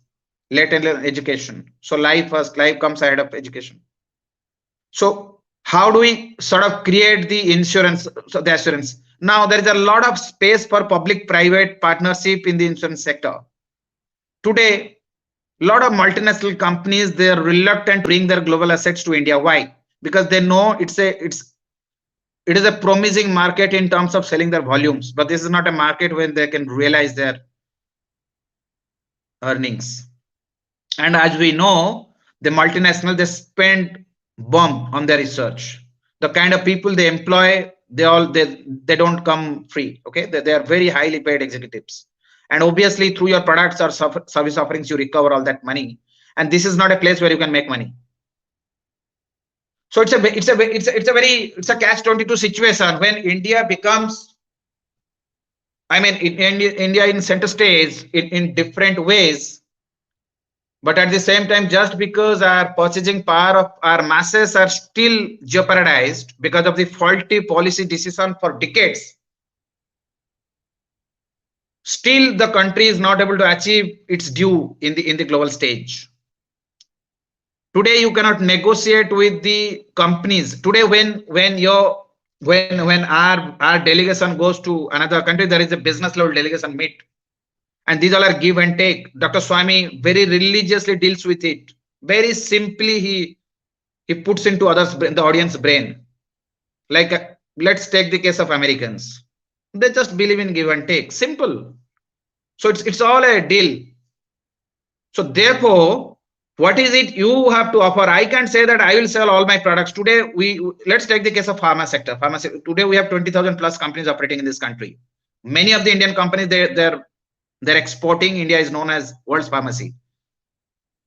let alone education. So life first, life comes ahead of education. So how do we sort of create the insurance, so the assurance? Now there is a lot of space for public-private partnership in the insurance sector. Today, a lot of multinational companies, they are reluctant to bring their global assets to India. Why? Because they know it is a promising market in terms of selling their volumes, but this is not a market when they can realize their earnings. And as we know, the multinational, they spend bomb on their research. The kind of people they employ, they don't come free. Okay, they are very highly paid executives. And obviously, through your products or service offerings, you recover all that money. And this is not a place where you can make money. So it's a catch-22 situation when India becomes, I mean, India in center stage in different ways. But at the same time, just because our purchasing power of our masses are still jeopardized because of the faulty policy decision for decades, still the country is not able to achieve its due in the global stage. Today you cannot negotiate with the companies. Today when our delegation goes to another country, there is a business level delegation meet, and these all are give and take. Dr. Swami very religiously deals with it. Very simply, he puts into others the audience brain. Like let's take the case of Americans. They just believe in give and take. Simple. So it's all a deal. So therefore, what is it you have to offer? I can't say that I will sell all my products today. Let's take the case of pharma sector. Today we have 20,000 plus companies operating in this country. Many of the Indian companies they're exporting. India is known as world's pharmacy.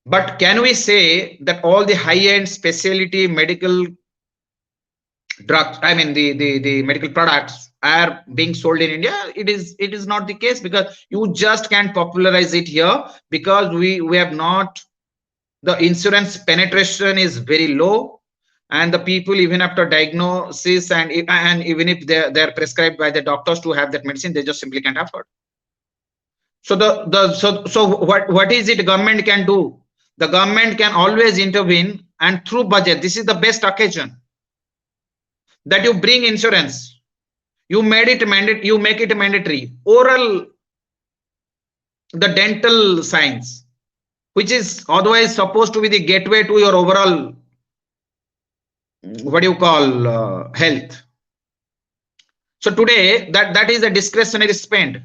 But can we say that all the high-end specialty medical drugs, I mean the medical products are being sold in India? It is not the case, because you just can't popularize it here, because we have not, the insurance penetration is very low, and the people, even after diagnosis and even if they're prescribed by the doctors to have that medicine, they just simply can't afford. So what is it government can do? The government can always intervene, and through budget, this is the best occasion that you bring insurance. You make it mandatory. Oral, the dental science, which is otherwise supposed to be the gateway to your overall, what do you call, health. So today that is a discretionary spend,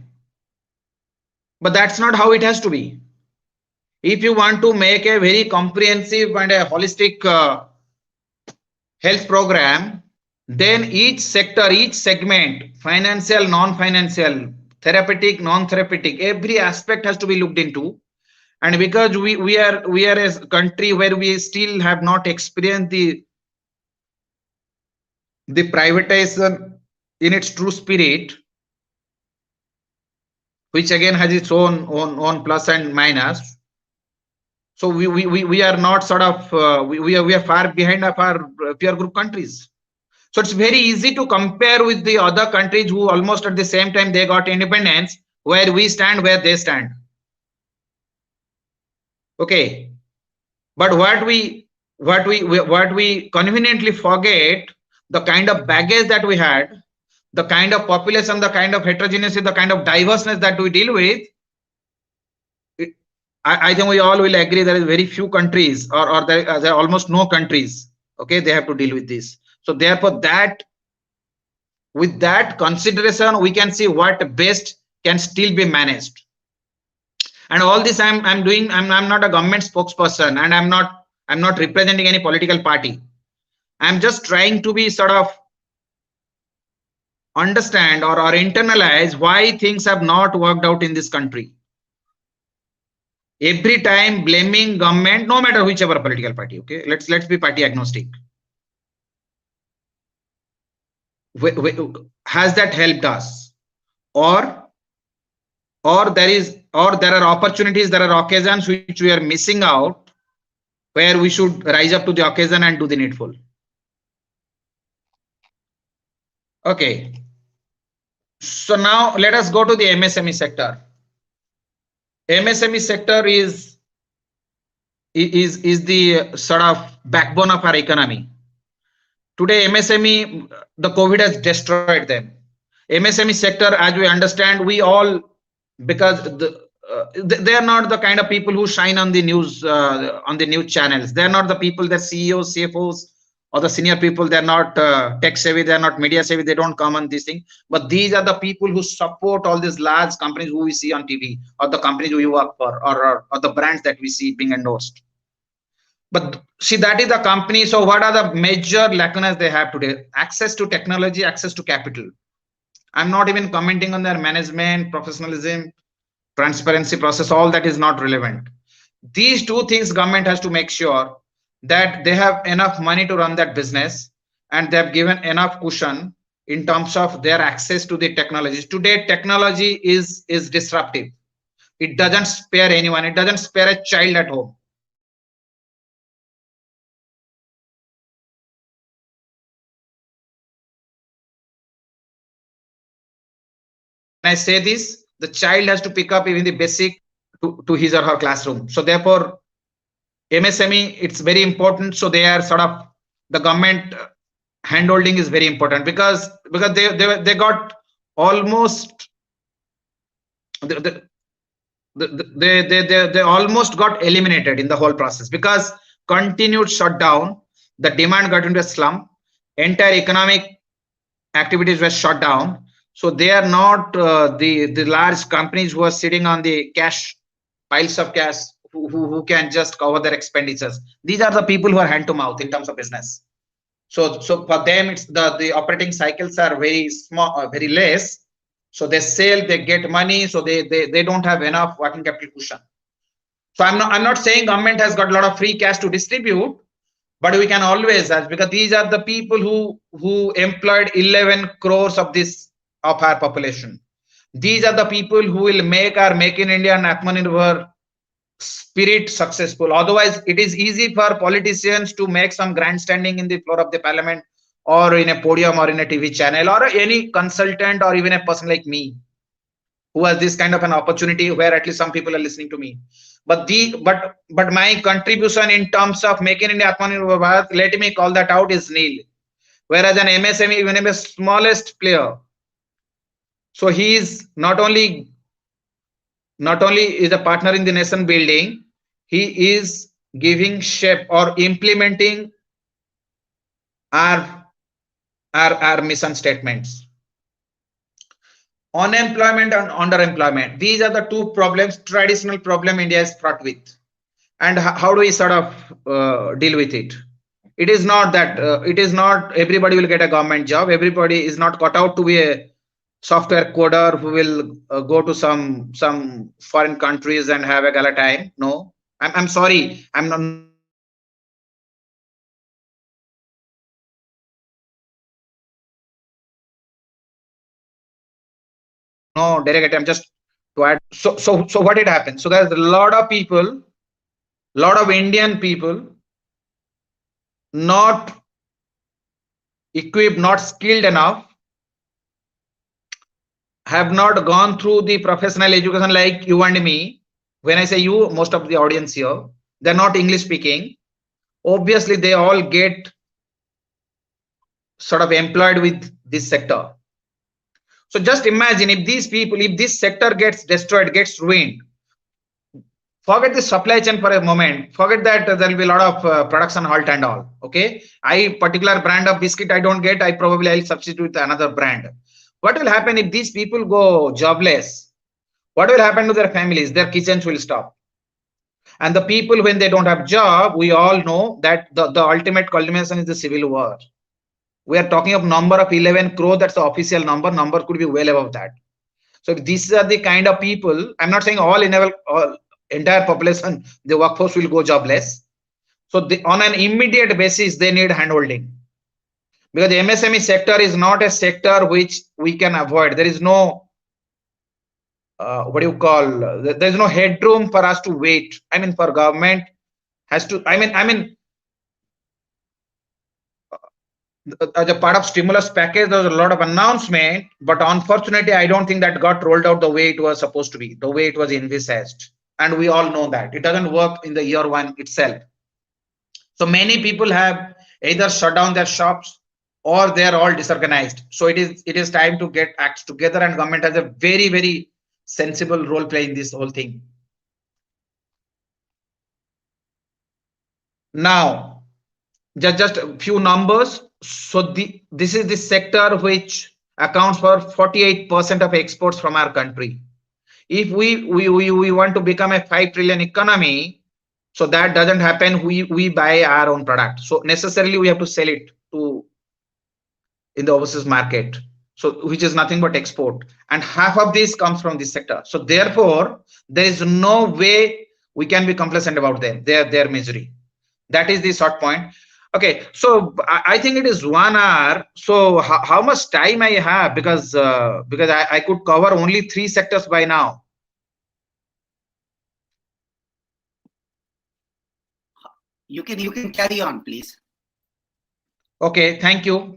but that's not how it has to be. If you want to make a very comprehensive and a holistic health program, then each sector, each segment, financial, non-financial, therapeutic, non-therapeutic, every aspect has to be looked into. And because we are a country where we still have not experienced the privatization in its true spirit, which again has its own plus and minus. So we are not sort of we are far behind of our peer group countries. So it's very easy to compare with the other countries who almost at the same time they got independence, where we stand, where they stand. Okay, but what we conveniently forget, the kind of baggage that we had, the kind of population, the kind of heterogeneity, the kind of diverseness that we deal with. I think we all will agree there is very few countries, or there are almost no countries. Okay, they have to deal with this. So therefore, with that consideration, we can see what best can still be managed. And all this I'm doing. I'm not a government spokesperson, and I'm not representing any political party. I'm just trying to be sort of understand or internalize why things have not worked out in this country. Every time blaming government, no matter whichever political party. Okay, let's be party agnostic. Has that helped us, or there are opportunities, there are occasions which we are missing out, where we should rise up to the occasion and do the needful. Okay, so now let us go to the MSME sector. MSME sector is the sort of backbone of our economy. Today, MSME, the COVID has destroyed them. MSME sector, as we understand, we all, because they are not the kind of people who shine on the news channels. They are not the people, the CEOs, CFOs, or the senior people. They are not tech savvy. They are not media savvy. They don't come on this thing. But these are the people who support all these large companies who we see on TV, or the companies who you work for, or the brands that we see being endorsed. But see, that is the company. So what are the major lacunas they have today? Access to technology, access to capital. I'm not even commenting on their management, professionalism, transparency process. All that is not relevant. These two things government has to make sure that they have enough money to run that business, and they have given enough cushion in terms of their access to the technologies. Today, technology is disruptive. It doesn't spare anyone. It doesn't spare a child at home. When I say this, the child has to pick up even the basic to his or her classroom. So therefore, MSME, it's very important. So they are sort of, the government handholding is very important, because they got almost they almost got eliminated in the whole process, because continued shutdown, the demand got into a slump, entire economic activities were shut down. So they are not the large companies who are sitting on the cash, piles of cash, who can just cover their expenditures. These are the people who are hand to mouth in terms of business. So for them, it's the operating cycles are very small, very less. So they sell, they get money, so they don't have enough working capital cushion. So I'm not saying government has got a lot of free cash to distribute, but we can always ask, because these are the people who employed 11 crores of our population. These are the people who will make our Make in India and Atmanirbhar spirit successful. Otherwise, it is easy for politicians to make some grandstanding in the floor of the parliament, or in a podium, or in a TV channel, or any consultant, or even a person like me who has this kind of an opportunity where at least some people are listening to me. But my contribution in terms of making India Atmanirbhar, let me call that out, is nil. Whereas an MSME, even the smallest player, so he is not only is a partner in the nation building, he is giving shape or implementing our mission statements. Unemployment and underemployment, these are the two problems, traditional problem India is fraught with. And how do we sort of deal with it? It is not that it is not everybody will get a government job. Everybody is not cut out to be a software coder who will go to some foreign countries and have a gala time. No, I'm sorry, I'm not, no derogatory, I'm just to add. So what did happen? So there's a lot of people, lot of Indian people, not equipped, not skilled enough, have not gone through the professional education like you and me. When I say you, most of the audience here, they're not English speaking. Obviously, they all get sort of employed with this sector. So just imagine if these people, if this sector gets destroyed, gets ruined, forget the supply chain for a moment. Forget that there will be a lot of production halt and all. Okay, particular brand of biscuit I don't get, I'll substitute with another brand. What will happen if these people go jobless? What will happen to their families? Their kitchens will stop. And the people, when they don't have job, we all know that the ultimate culmination is the civil war. We are talking of number of 11 crore. That's the official number. Number could be well above that. So if these are the kind of people, I'm not saying all entire population, the workforce will go jobless. So on an immediate basis, they need handholding. Because the MSME sector is not a sector which we can avoid. There is no, what do you call, there is no headroom for us to wait. I mean, for government has to, as a part of stimulus package, there was a lot of announcement, but unfortunately, I don't think that got rolled out the way it was supposed to be, the way it was envisaged. And we all know that it doesn't work in the year one itself. So many people have either shut down their shops or they are all disorganized. So it is time to get acts together, and government has a very, very sensible role play in this whole thing. Now, just a few numbers. So this is the sector which accounts for 48% of exports from our country. If we want to become a 5 trillion economy, so that doesn't happen. We buy our own product. So necessarily we have to sell it in the overseas market. So which is nothing but export, and half of this comes from this sector. So therefore, there is no way we can be complacent about them. Their misery. That is the short point. Okay, so I think it is 1 hour. So how much time I have, because I could cover only 3 sectors by now. You can carry on, please. Okay, thank you.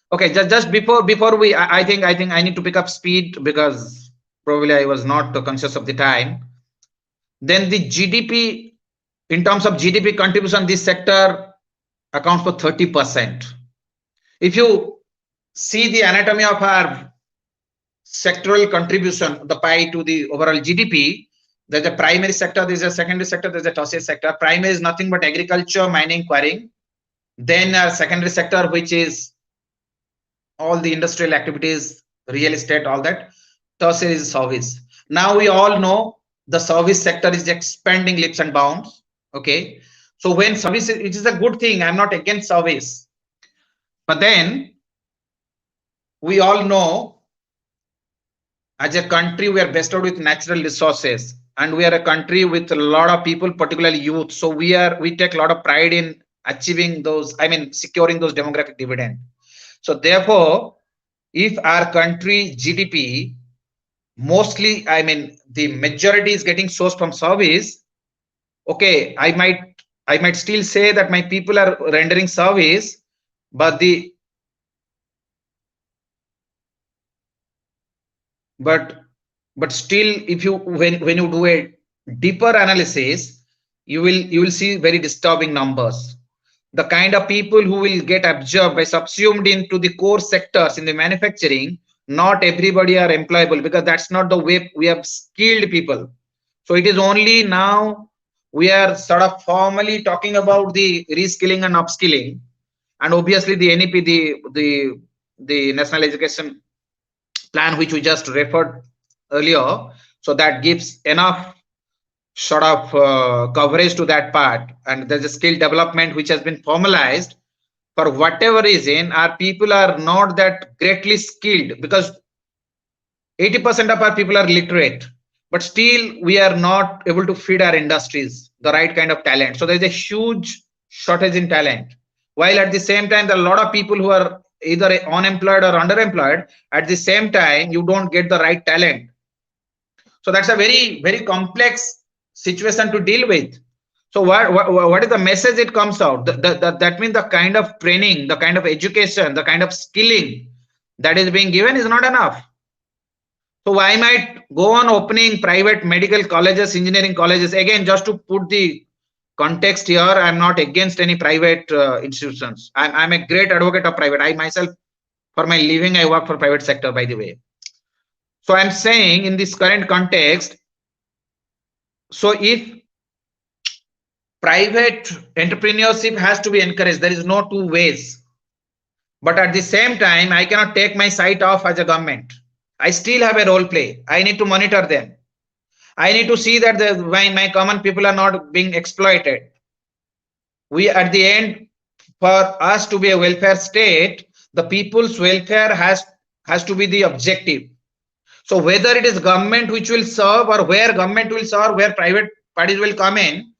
Okay, just before we, I think I need to pick up speed because probably I was not conscious of the time. Then the GDP, in terms of GDP contribution, this sector accounts for 30%. If you see the anatomy of our sectoral contribution, the pie to the overall GDP, there's a primary sector, there's a secondary sector, there's a tertiary sector. Primary is nothing but agriculture, mining, quarrying. Then a secondary sector, which is all the industrial activities, real estate, all that. Tertiary is service. Now we all know the service sector is expanding leaps and bounds. Okay. So when service, it is a good thing. I'm not against service. But then we all know as a country, we are bestowed with natural resources, and we are a country with a lot of people, particularly youth. So we take a lot of pride in achieving those, securing those demographic dividend. So therefore, if our country GDP mostly, the majority is getting sourced from service, okay, I might still say that my people are rendering service, but still, if you when you do a deeper analysis, you will see very disturbing numbers. The kind of people who will get absorbed by subsumed into the core sectors in the manufacturing, not everybody are employable, because that's not the way. We have skilled people. So it is only now we are sort of formally talking about the reskilling and upskilling, and obviously the NEP, the National Education Plan, which we just referred earlier, so that gives enough sort of coverage to that part. And there's a skill development which has been formalized. For whatever reason, our people are not that greatly skilled, because 80% of our people are literate, but still we are not able to feed our industries the right kind of talent. So there's a huge shortage in talent, while at the same time there are a lot of people who are either unemployed or underemployed. At the same time, you don't get the right talent. So that's a very, very complex situation to deal with. So what is the message it comes out? That means the kind of training, the kind of education, the kind of skilling that is being given is not enough. So I might go on opening private medical colleges, engineering colleges. Again, just to put the context here, I'm not against any private institutions. I'm a great advocate of private. I myself, for my living, I work for private sector, by the way. So I'm saying in this current context, so if private entrepreneurship has to be encouraged, there is no two ways. But at the same time, I cannot take my sight off as a government. I still have a role play. I need to monitor them. I need to see that my common people are not being exploited. We, at the end, for us to be a welfare state, the people's welfare has to be the objective. So whether it is government which will serve, or where government will serve, where private parties will come in,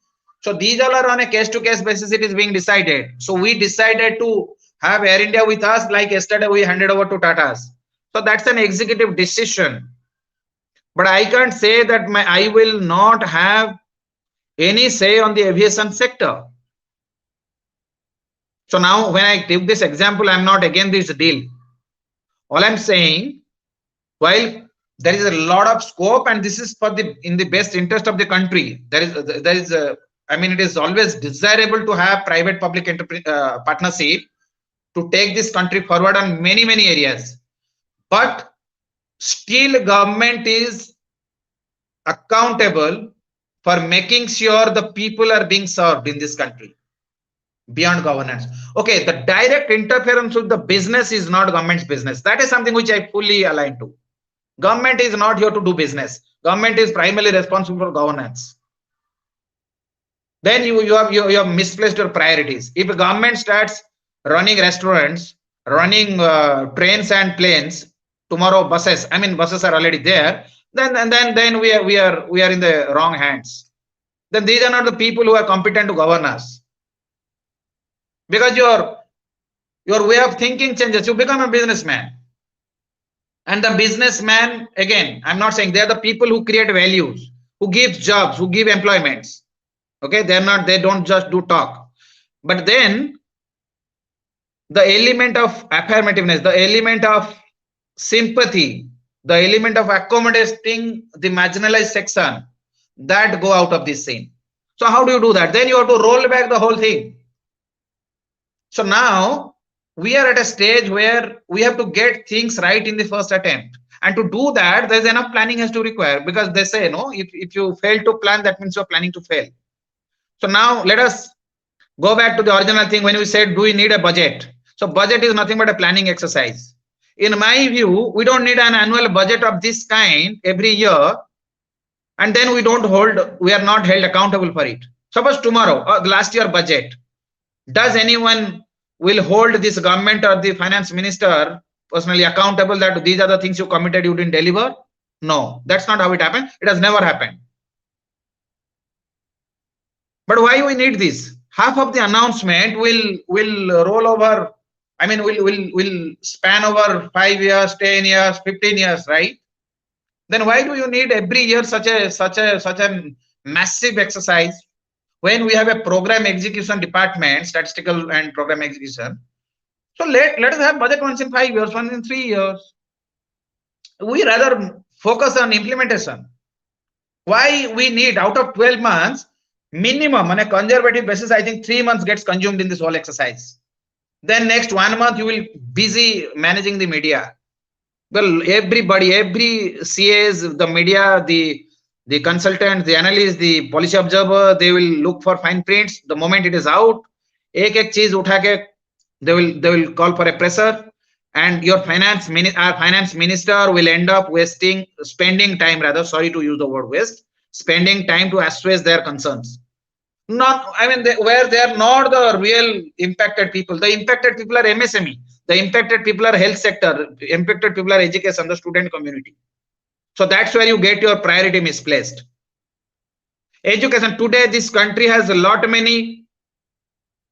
so these all are on a case-to-case basis. It is being decided. So we decided to have Air India with us, like yesterday we handed over to Tata's. So that's an executive decision. But I can't say that I will not have any say on the aviation sector. So now when I give this example, I'm not against this deal. All I'm saying, while there is a lot of scope, and this is for in the best interest of the country, it is always desirable to have private public partnership to take this country forward on many areas. But still, government is accountable for making sure the people are being served in this country beyond governance. Okay, the direct interference with the business is not government's business. That is something which I fully align to. Government is not here to do business. Government is primarily responsible for governance. Then you have misplaced your priorities. If a government starts running restaurants, running trains and planes, tomorrow buses, buses are already there, then we are in the wrong hands. Then these are not the people who are competent to govern us. Because your way of thinking changes. You become a businessman. And the businessman, again, I'm not saying they're the people who create values, who give jobs, who give employments. Okay, they don't just do talk. But then the element of affirmativeness, the element of sympathy, the element of accommodating the marginalized section, that go out of this scene. So how do you do that? Then you have to roll back the whole thing. So now we are at a stage where we have to get things right in the first attempt. And to do that, there's enough planning has to require, because they say, no, if you fail to plan, that means you're planning to fail. So now let us go back to the original thing when we said, do we need a budget? So budget is nothing but a planning exercise. In my view, we don't need an annual budget of this kind every year, and then we are not held accountable for it. Suppose tomorrow, the last year budget, does anyone will hold this government or the finance minister personally accountable that these are the things you committed, you didn't deliver? No, that's not how it happened. It has never happened. But why we need this? Half of the announcement will roll over. I mean, will span over 5 years, 10 years, 15 years, right? Then why do you need every year such a massive exercise when we have a program execution department, statistical and program execution? So let us have budget once in 5 years, once in 3 years. We rather focus on implementation. Why we need out of 12 months, minimum on a conservative basis, I think 3 months gets consumed in this whole exercise. Then next 1 month you will busy managing the media. Well, everybody, every CAs, the media, the consultant, the analyst, the policy observer, they will look for fine prints. The moment it is out, ek cheez utha ke, they will call for a presser, and your finance minister will end up spending time, rather, sorry to use the word waste, spending time to assuage their concerns. Not, I mean, where they are not the real impacted people. The impacted people are MSME. The impacted people are health sector. Impacted people are education, the student community. So that's where you get your priority misplaced. Education. Today, this country has a lot many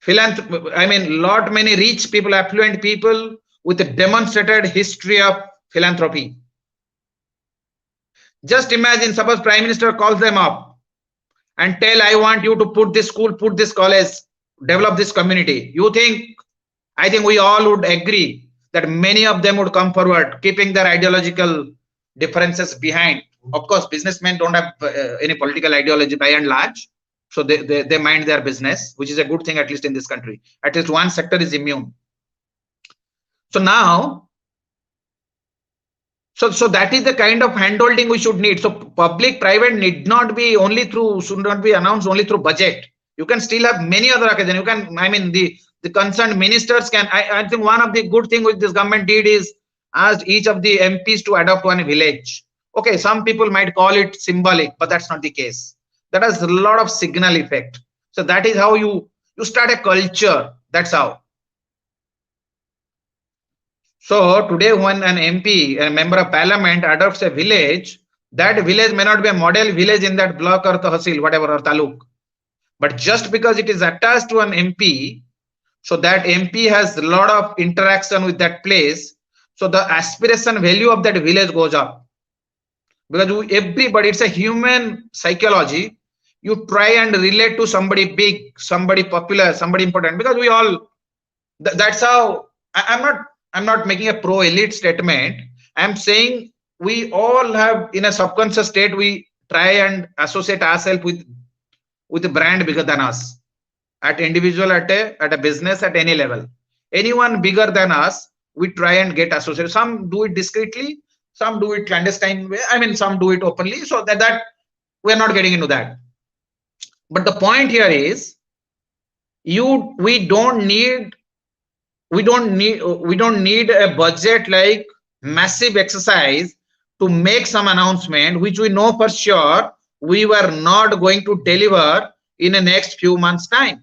rich people, affluent people with a demonstrated history of philanthropy. Just imagine, suppose Prime Minister calls them up and tell, I want you to put this school, put this college, develop this community. You think, I think we all would agree that many of them would come forward, keeping their ideological differences behind. Of course, businessmen don't have any political ideology by and large. So they mind their business, which is a good thing, at least in this country. At least one sector is immune. So now, so that is the kind of handholding we should need. So public private should not be announced only through budget. You can still have many other occasions. You can, I mean, the concerned ministers can, I think one of the good things which this government did is asked each of the MPs to adopt one village. Okay, some people might call it symbolic, but that's not the case. That has a lot of signal effect. So that is how you start a culture. That's how. So today when an MP, a member of parliament, adopts a village, that village may not be a model village in that block or tahsil, whatever, or taluk. But just because it is attached to an MP, so that MP has a lot of interaction with that place, so the aspiration value of that village goes up. Because everybody, it's a human psychology. You try and relate to somebody big, somebody popular, somebody important, because we all, that's how, I'm not making a pro-elite statement. I'm saying we all have, in a subconscious state, we try and associate ourselves with a brand bigger than us. At individual, at a business, at any level. Anyone bigger than us, we try and get associated. Some do it discreetly, some do it clandestine way. I mean, some do it openly. So that we're not getting into that. But the point here is, we don't need a budget like massive exercise to make some announcement which we know for sure we were not going to deliver in the next few months' time.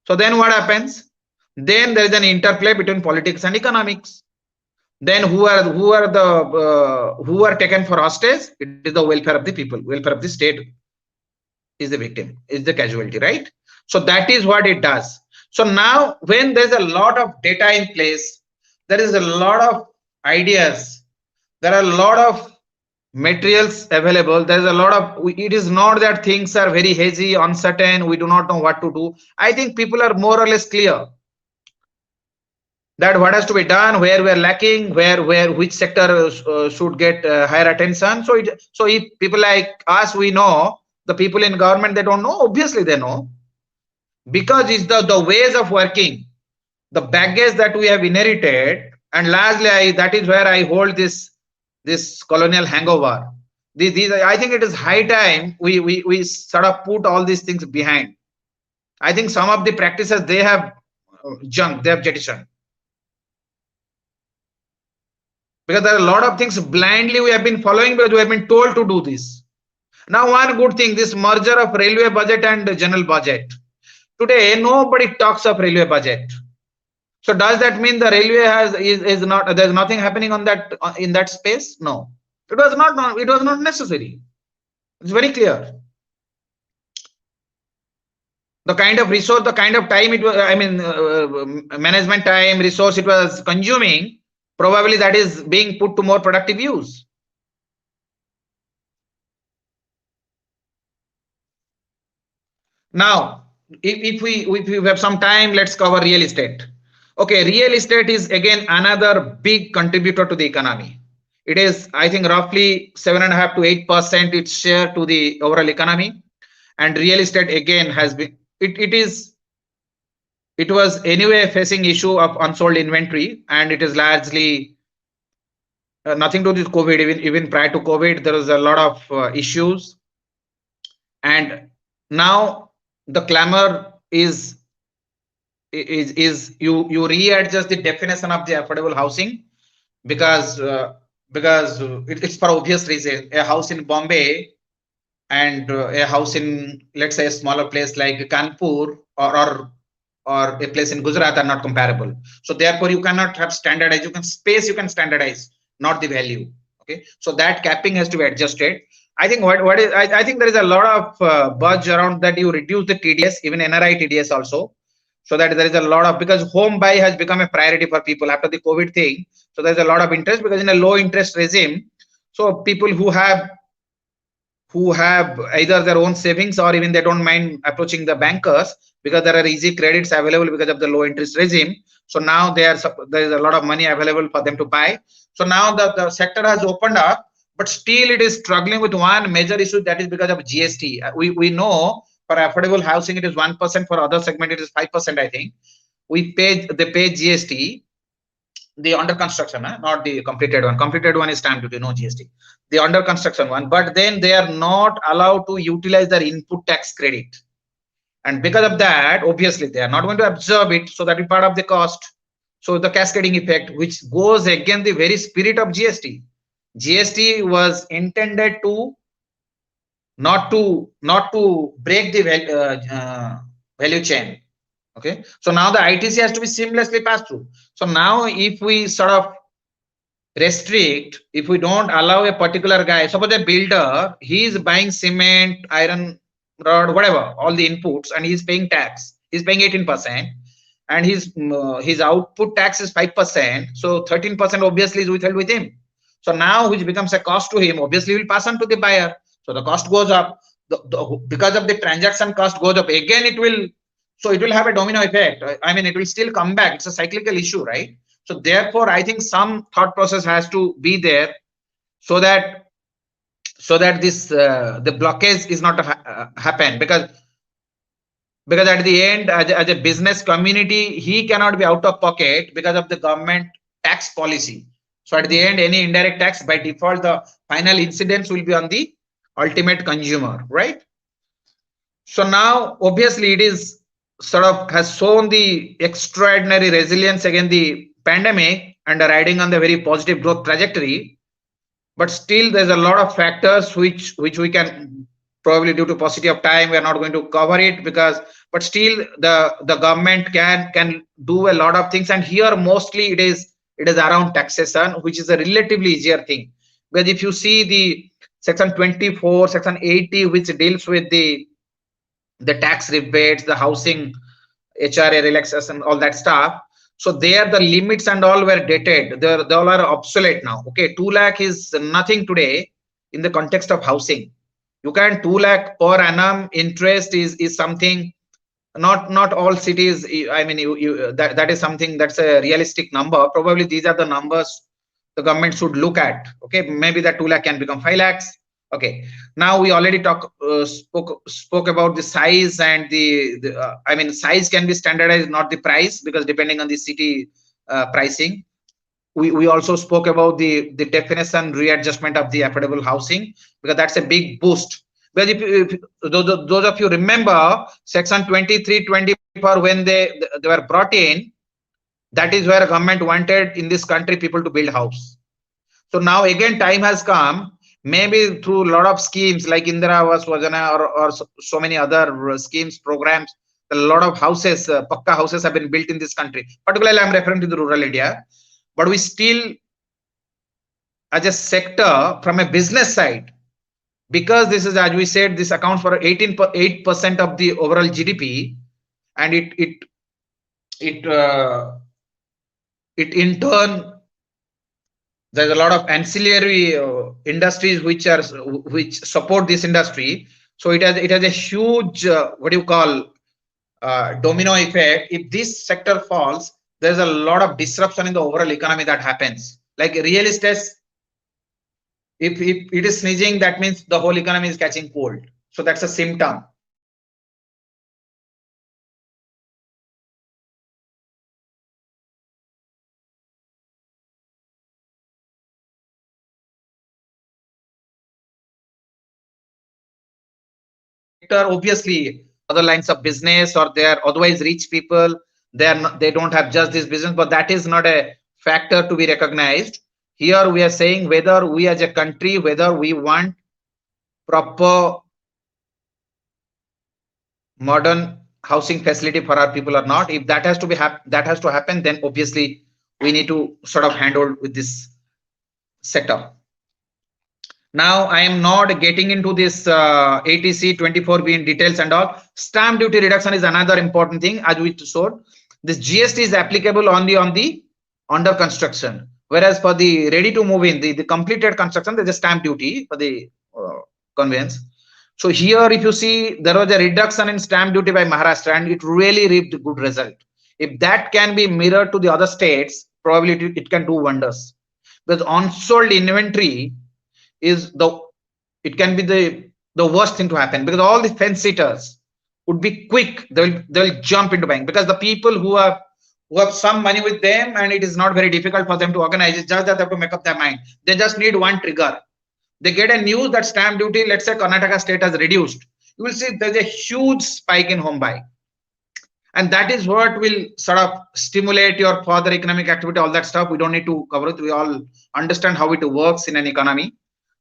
So then what happens? Then there is an interplay between politics and economics. Then who are taken for hostage? It is the welfare of the people, welfare of the state is the victim, is the casualty, right? So that is what it does. So now when there's a lot of data in place, there is a lot of ideas, there are a lot of materials available, there's a lot of, it is not that things are very hazy, uncertain, we do not know what to do. I think people are more or less clear that what has to be done, where we're lacking, which sector should get higher attention. So if people like us, we know, the people in government, they don't know, obviously they know, because it's the ways of working, the baggage that we have inherited And lastly, that is where I hold this colonial hangover. These I think it is high time we sort of put all these things behind. I think some of the practices they have junk, they have jettisoned. Because there are a lot of things blindly we have been following because we have been told to do this. Now, one good thing, this merger of railway budget and general budget. Today, nobody talks of railway budget. So does that mean the railway is not, there's nothing happening on that in that space? No, it was not necessary. It's very clear. The kind of resource, the kind of time it was, I mean, management time, resource it was consuming, probably that is being put to more productive use. Now, if we have some time, let's cover real estate. Okay, real estate is again another big contributor to the economy. It is, I think, roughly 7.5 to 8% its share to the overall economy. And real estate again has been, it was anyway facing issue of unsold inventory, and it is largely nothing to do with COVID. Even prior to COVID, there was a lot of issues, and now the clamor is you readjust the definition of the affordable housing because it's for obvious reason. A house in Bombay and a house in, let's say, a smaller place like Kanpur or a place in Gujarat are not comparable. So therefore, you cannot have standardized. You can standardize, not the value. Okay, so that capping has to be adjusted. I think I think there is a lot of buzz around that you reduce the TDS, even NRI TDS also, so that there is a lot of, because home buy has become a priority for people after the COVID thing. So there's a lot of interest because in a low interest regime, so people who have either their own savings or even they don't mind approaching the bankers because there are easy credits available because of the low interest regime. So now there is a lot of money available for them to buy. So now the sector has opened up, but still it is struggling with one major issue, that is because of GST. We know for affordable housing it is 1%, for other segment it is 5%. I think they pay GST. The under construction, not the completed one. Completed one is stamp duty, no GST. The under construction one, but then they are not allowed to utilize their input tax credit, and because of that, obviously they are not going to absorb it. So that is part of the cost. So the cascading effect, which goes against the very spirit of GST. GST was intended to not to break the value chain. Okay, so now the ITC has to be seamlessly passed through. So now if we sort of restrict, if we don't allow a particular guy, suppose a builder, he is buying cement, iron rod, whatever, all the inputs, and he's paying tax, he's paying 18%, and his output tax is 5%, so 13% obviously is withheld with him. So now which becomes a cost to him, obviously will pass on to the buyer. So the cost goes up, because of the transaction cost goes up, again it will have a domino effect. I mean, it will still come back. It's a cyclical issue, right? So therefore, I think some thought process has to be there so that this the blockage is not happen, because at the end, as a business community, he cannot be out of pocket because of the government tax policy. So at the end, any indirect tax, by default, the final incidence will be on the ultimate consumer, right? So now, obviously, it is sort of has shown the extraordinary resilience against the pandemic and riding on the very positive growth trajectory. But still, there's a lot of factors which we can probably, due to paucity of time, we are not going to cover it, because but still the government can do a lot of things, and here mostly it is around taxation, which is a relatively easier thing. Because if you see the section 24, section 80, which deals with the tax rebates, the housing HRA relaxation, all that stuff. So there the limits and all were dated. They all are obsolete now. Okay, 2 lakh is nothing today in the context of housing. You can 2 lakh per annum interest is something. Not all cities. I mean, that is something that's a realistic number. Probably these are the numbers the government should look at. Okay, maybe that 2 lakh can become 5 lakhs. Okay, now we already spoke about the size, and I mean, size can be standardized, not the price, because depending on the city pricing. we also spoke about the definition readjustment of the affordable housing, because that's a big boost. But if those of you remember section 23, 24, when they were brought in, that is where government wanted in this country people to build house. So now again time has come, maybe through a lot of schemes like Indira Awas Yojana or so many other schemes, programs, a lot of houses, pakka houses have been built in this country. Particularly I'm referring to the rural area. But we still, as a sector, from a business side, because this is, as we said, this accounts for 8% of the overall GDP, and it in turn, there's a lot of ancillary industries which support this industry. So it has a huge what do you call domino effect. If this sector falls, there's a lot of disruption in the overall economy that happens. Like real estate, if it is sneezing, that means the whole economy is catching cold. So that's a symptom. Obviously, other lines of business, or they are otherwise rich people, they don't have just this business, but that is not a factor to be recognized. Here we are saying whether we as a country, whether we want proper modern housing facility for our people or not. If that has to happen, then obviously we need to sort of handle with this sector. Now I am not getting into this ATC 24B in details and all. Stamp duty reduction is another important thing, as we showed. This GST is applicable only on the under construction, whereas for the ready to move in, the completed construction, there's a stamp duty for the conveyance. So here, if you see, there was a reduction in stamp duty by Maharashtra, and it really reaped a good result. If that can be mirrored to the other states, probably it can do wonders. Because unsold inventory is it can be the worst thing to happen, because all the fence sitters would be quick. They'll jump into buying, because the people who have some money with them, and it is not very difficult for them to organize. It's just that they have to make up their mind. They just need one trigger. They get a news that stamp duty, let's say Karnataka state has reduced. You will see there's a huge spike in home buy. And that is what will sort of stimulate your further economic activity, all that stuff. We don't need to cover it. We all understand how it works in an economy.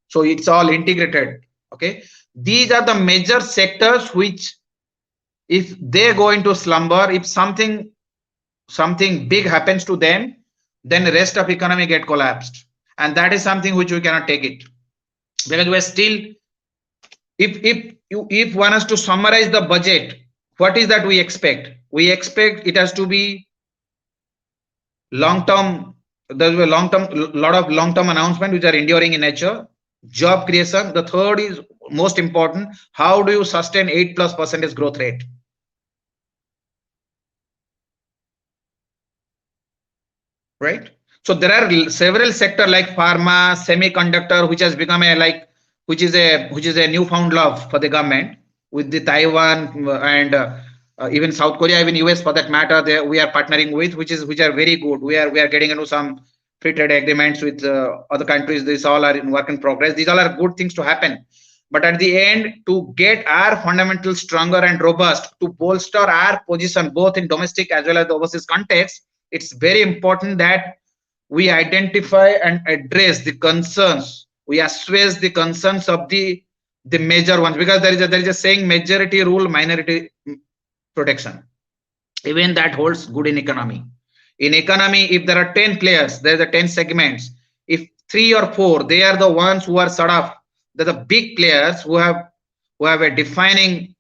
So it's all integrated. Okay. These are the major sectors which, if they go into slumber, if something big happens to them, then the rest of economy get collapsed. And that is something which we cannot take it. Because we're still, if one has to summarize the budget, what is that we expect? We expect it has to be long-term. There's a lot of long-term announcements which are enduring in nature. Job creation. The third is most important. How do you sustain 8+% growth rate? Right. So there are several sectors like pharma, semiconductor, which has become which is a newfound love for the government, with the Taiwan and even South Korea, even US for that matter. We are partnering with, which are very good. We are getting into some free trade agreements with other countries. These all are in work in progress. These all are good things to happen. But at the end, to get our fundamentals stronger and robust, to bolster our position both in domestic as well as the overseas context, it's very important that we identify and address the concerns. We assuage the concerns of the major ones, because there is a saying, majority rule, minority protection. Even that holds good in economy. In economy, if there are 10 players, there's a 10 segments. If 3 or 4, they are the ones who are they're the big players who have a defining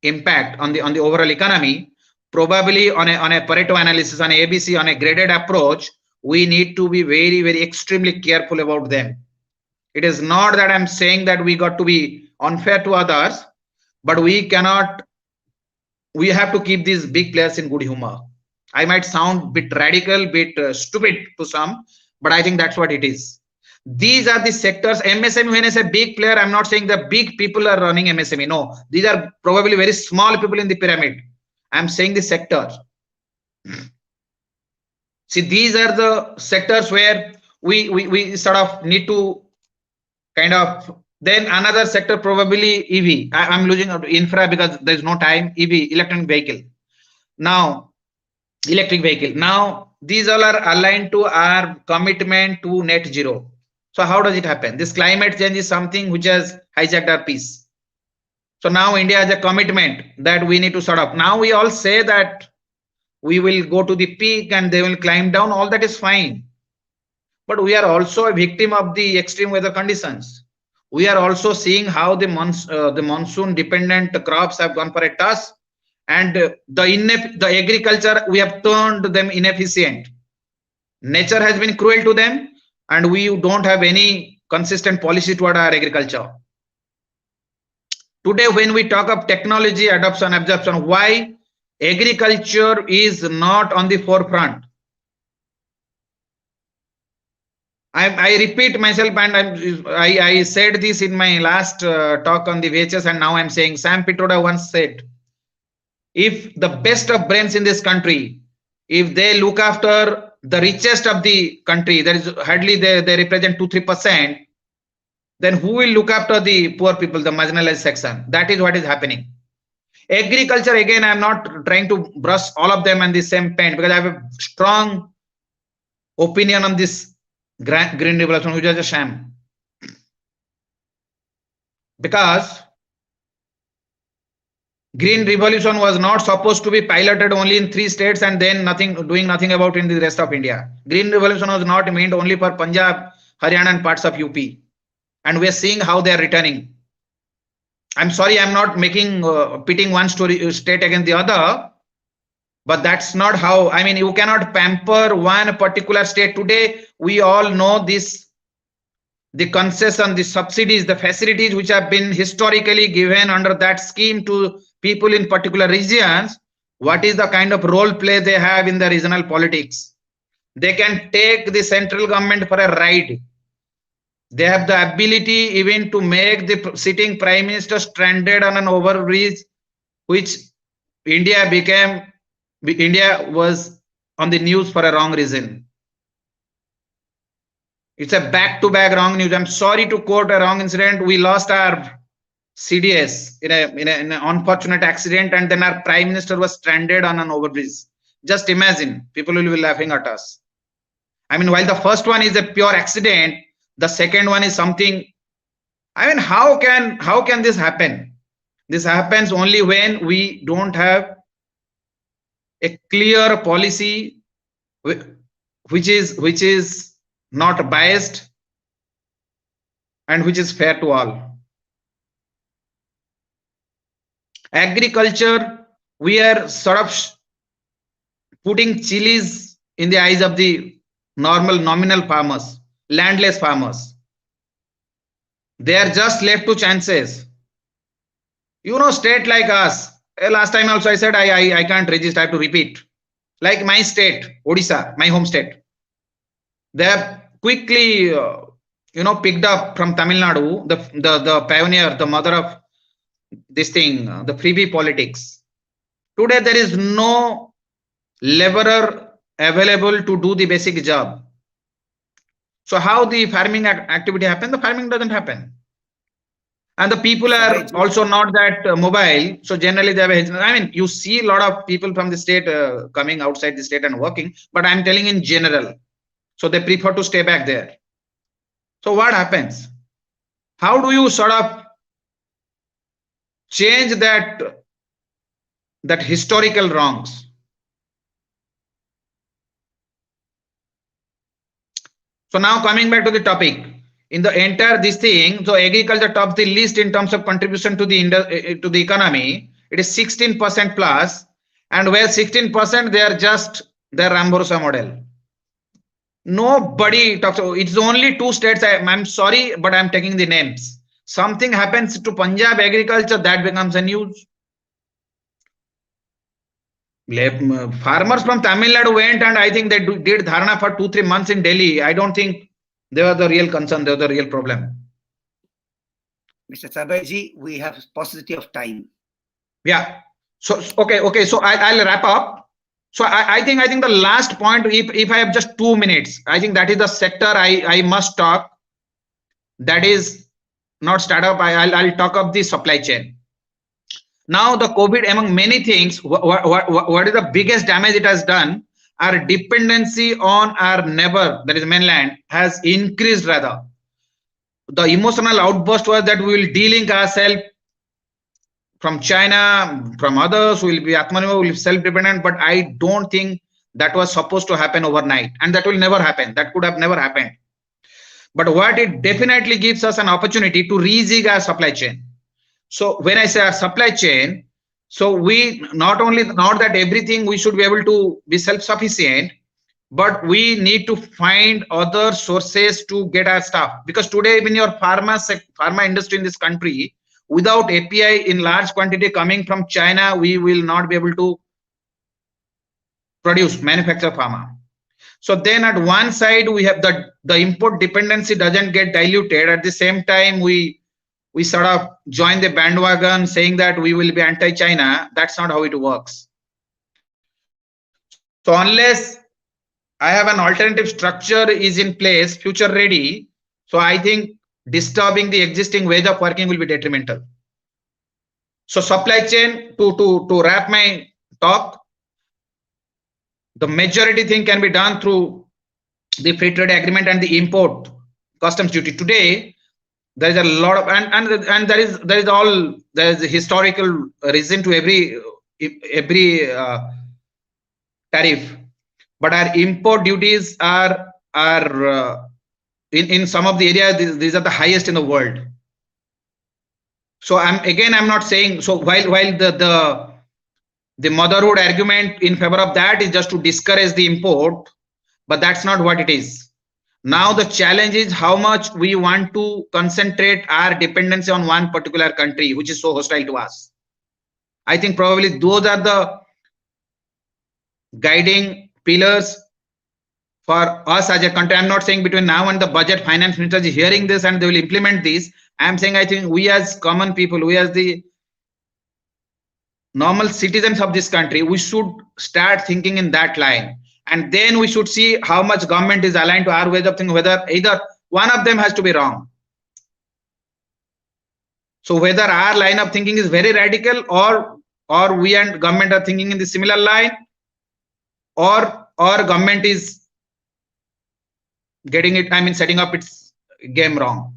impact on the overall economy. Probably on a Pareto analysis, on a ABC, on a graded approach, we need to be very, very extremely careful about them. It is not that I'm saying that we got to be unfair to others, but we have to keep these big players in good humor. I might sound a bit radical, bit stupid to some, but I think that's what it is. These are the sectors. MSME, when I say big player, I'm not saying the big people are running MSME. No, these are probably very small people in the pyramid. I'm saying the sector. See, these are the sectors where we sort of need to kind of. Then another sector probably EV. I'm losing out infra because there's no time. EV, electric vehicle. Now, electric vehicle. Now, these all are aligned to our commitment to net zero. So how does it happen? This climate change is something which has hijacked our peace. So now India has a commitment that we need to sort of. Now we all say that we will go to the peak and they will climb down. All that is fine. But we are also a victim of the extreme weather conditions. We are also seeing how the monsoon dependent crops have gone for a toss, and the agriculture, we have turned them inefficient. Nature has been cruel to them, and we don't have any consistent policy toward our agriculture. Today, when we talk of technology adoption, absorption, why agriculture is not on the forefront? I repeat myself, and I said this in my last talk on the VHS, and now I'm saying, Sam Pitroda once said, if the best of brains in this country, if they look after the richest of the country, that is hardly they represent 2-3%, then who will look after the poor people, the marginalized section? That is what is happening. Agriculture, again, I'm not trying to brush all of them on the same paint, because I have a strong opinion on this green revolution, which is a sham. Because green revolution was not supposed to be piloted only in 3 states and then doing nothing about it in the rest of India. Green revolution was not meant only for Punjab, Haryana and parts of UP. And we are seeing how they are returning. I'm sorry, I'm not making pitting one state against the other, but that's not how. I mean, you cannot pamper one particular state. Today, we all know this, the concession, the subsidies, the facilities which have been historically given under that scheme to people in particular regions. What is the kind of role play they have in the regional politics? They can take the central government for a ride. They have the ability even to make the sitting prime minister stranded on an overbridge, which India was on the news for a wrong reason. It's a back-to-back wrong news. I'm sorry to quote a wrong incident. We lost our CDS in an unfortunate accident, and then our prime minister was stranded on an overbridge. Just imagine, people will be laughing at us. I mean, while the first one is a pure accident, the second one is something. I mean, how can this happen? This happens only when we don't have a clear policy which is not biased and which is fair to all. Agriculture, we are sort of putting chilies in the eyes of the nominal farmers, landless farmers. They are just left to chances. You know, state like us, last time also I said I can't register, I have to repeat. Like my state, Odisha, my home state, they have quickly picked up from Tamil Nadu, the pioneer, the mother of this thing, the freebie politics. Today there is no laborer available to do the basic job. So how the farming activity happen? The farming doesn't happen. And the people are also not that mobile. So generally they have I mean, you see a lot of people from the state coming outside the state and working, but I'm telling in general. So they prefer to stay back there. So what happens? How do you sort of change that historical wrongs? So now coming back to the topic, in the entire this thing, so agriculture tops the list in terms of contribution to the economy. It is 16% plus, and where 16% they are just their Ramburusa model. Nobody talks about. It's only 2 states. I'm sorry, but I'm taking the names. Something happens to Punjab agriculture, that becomes a news. Farmers from Tamil Nadu went, and I think they did dharna for 2-3 months in Delhi. I don't think they were the real concern, they were the real problem. Mr. Sabyasachee, we have paucity of time. Yeah. So okay. So I'll wrap up. So I think the last point, if I have just 2 minutes, I think that is the sector I must talk. That is not startup. I'll talk of the supply chain. Now the COVID, among many things, what is the biggest damage it has done? Our dependency on our neighbor, that is mainland, has increased rather. The emotional outburst was that we will de-link ourselves from China, from others, will be Atmanirbhar, will be self-dependent, but I don't think that was supposed to happen overnight, and that will never happen. That could have never happened. But what it definitely gives us an opportunity to rejig our supply chain. So when I say our supply chain, so we not that everything we should be able to be self-sufficient, but we need to find other sources to get our stuff, because today in your pharma industry in this country, without API in large quantity coming from China, we will not be able to manufacture pharma. So then at one side we have the import dependency doesn't get diluted. At the same time, we sort of join the bandwagon saying that we will be anti-China. That's not how it works. So unless I have an alternative structure is in place, future ready, so I think disturbing the existing ways of working will be detrimental. So supply chain, to wrap my talk, the majority thing can be done through the free trade agreement and the import customs duty. Today there is a lot of and there is a historical reason to every tariff, but our import duties are in some of the areas, these are the highest in the world. So I'm not saying, so while the motherhood argument in favor of that is just to discourage the import, but that's not what it is. Now the challenge is how much we want to concentrate our dependency on one particular country which is so hostile to us. I think probably those are the guiding pillars for us as a country. I'm not saying between now and the budget finance minister is hearing this and they will implement this. I'm saying I think we as common people, we as the normal citizens of this country, we should start thinking in that line, and then we should see how much government is aligned to our ways of thinking, whether either one of them has to be wrong. So whether our line of thinking is very radical, or we and government are thinking in the similar line, or government is getting it, I mean setting up its game wrong.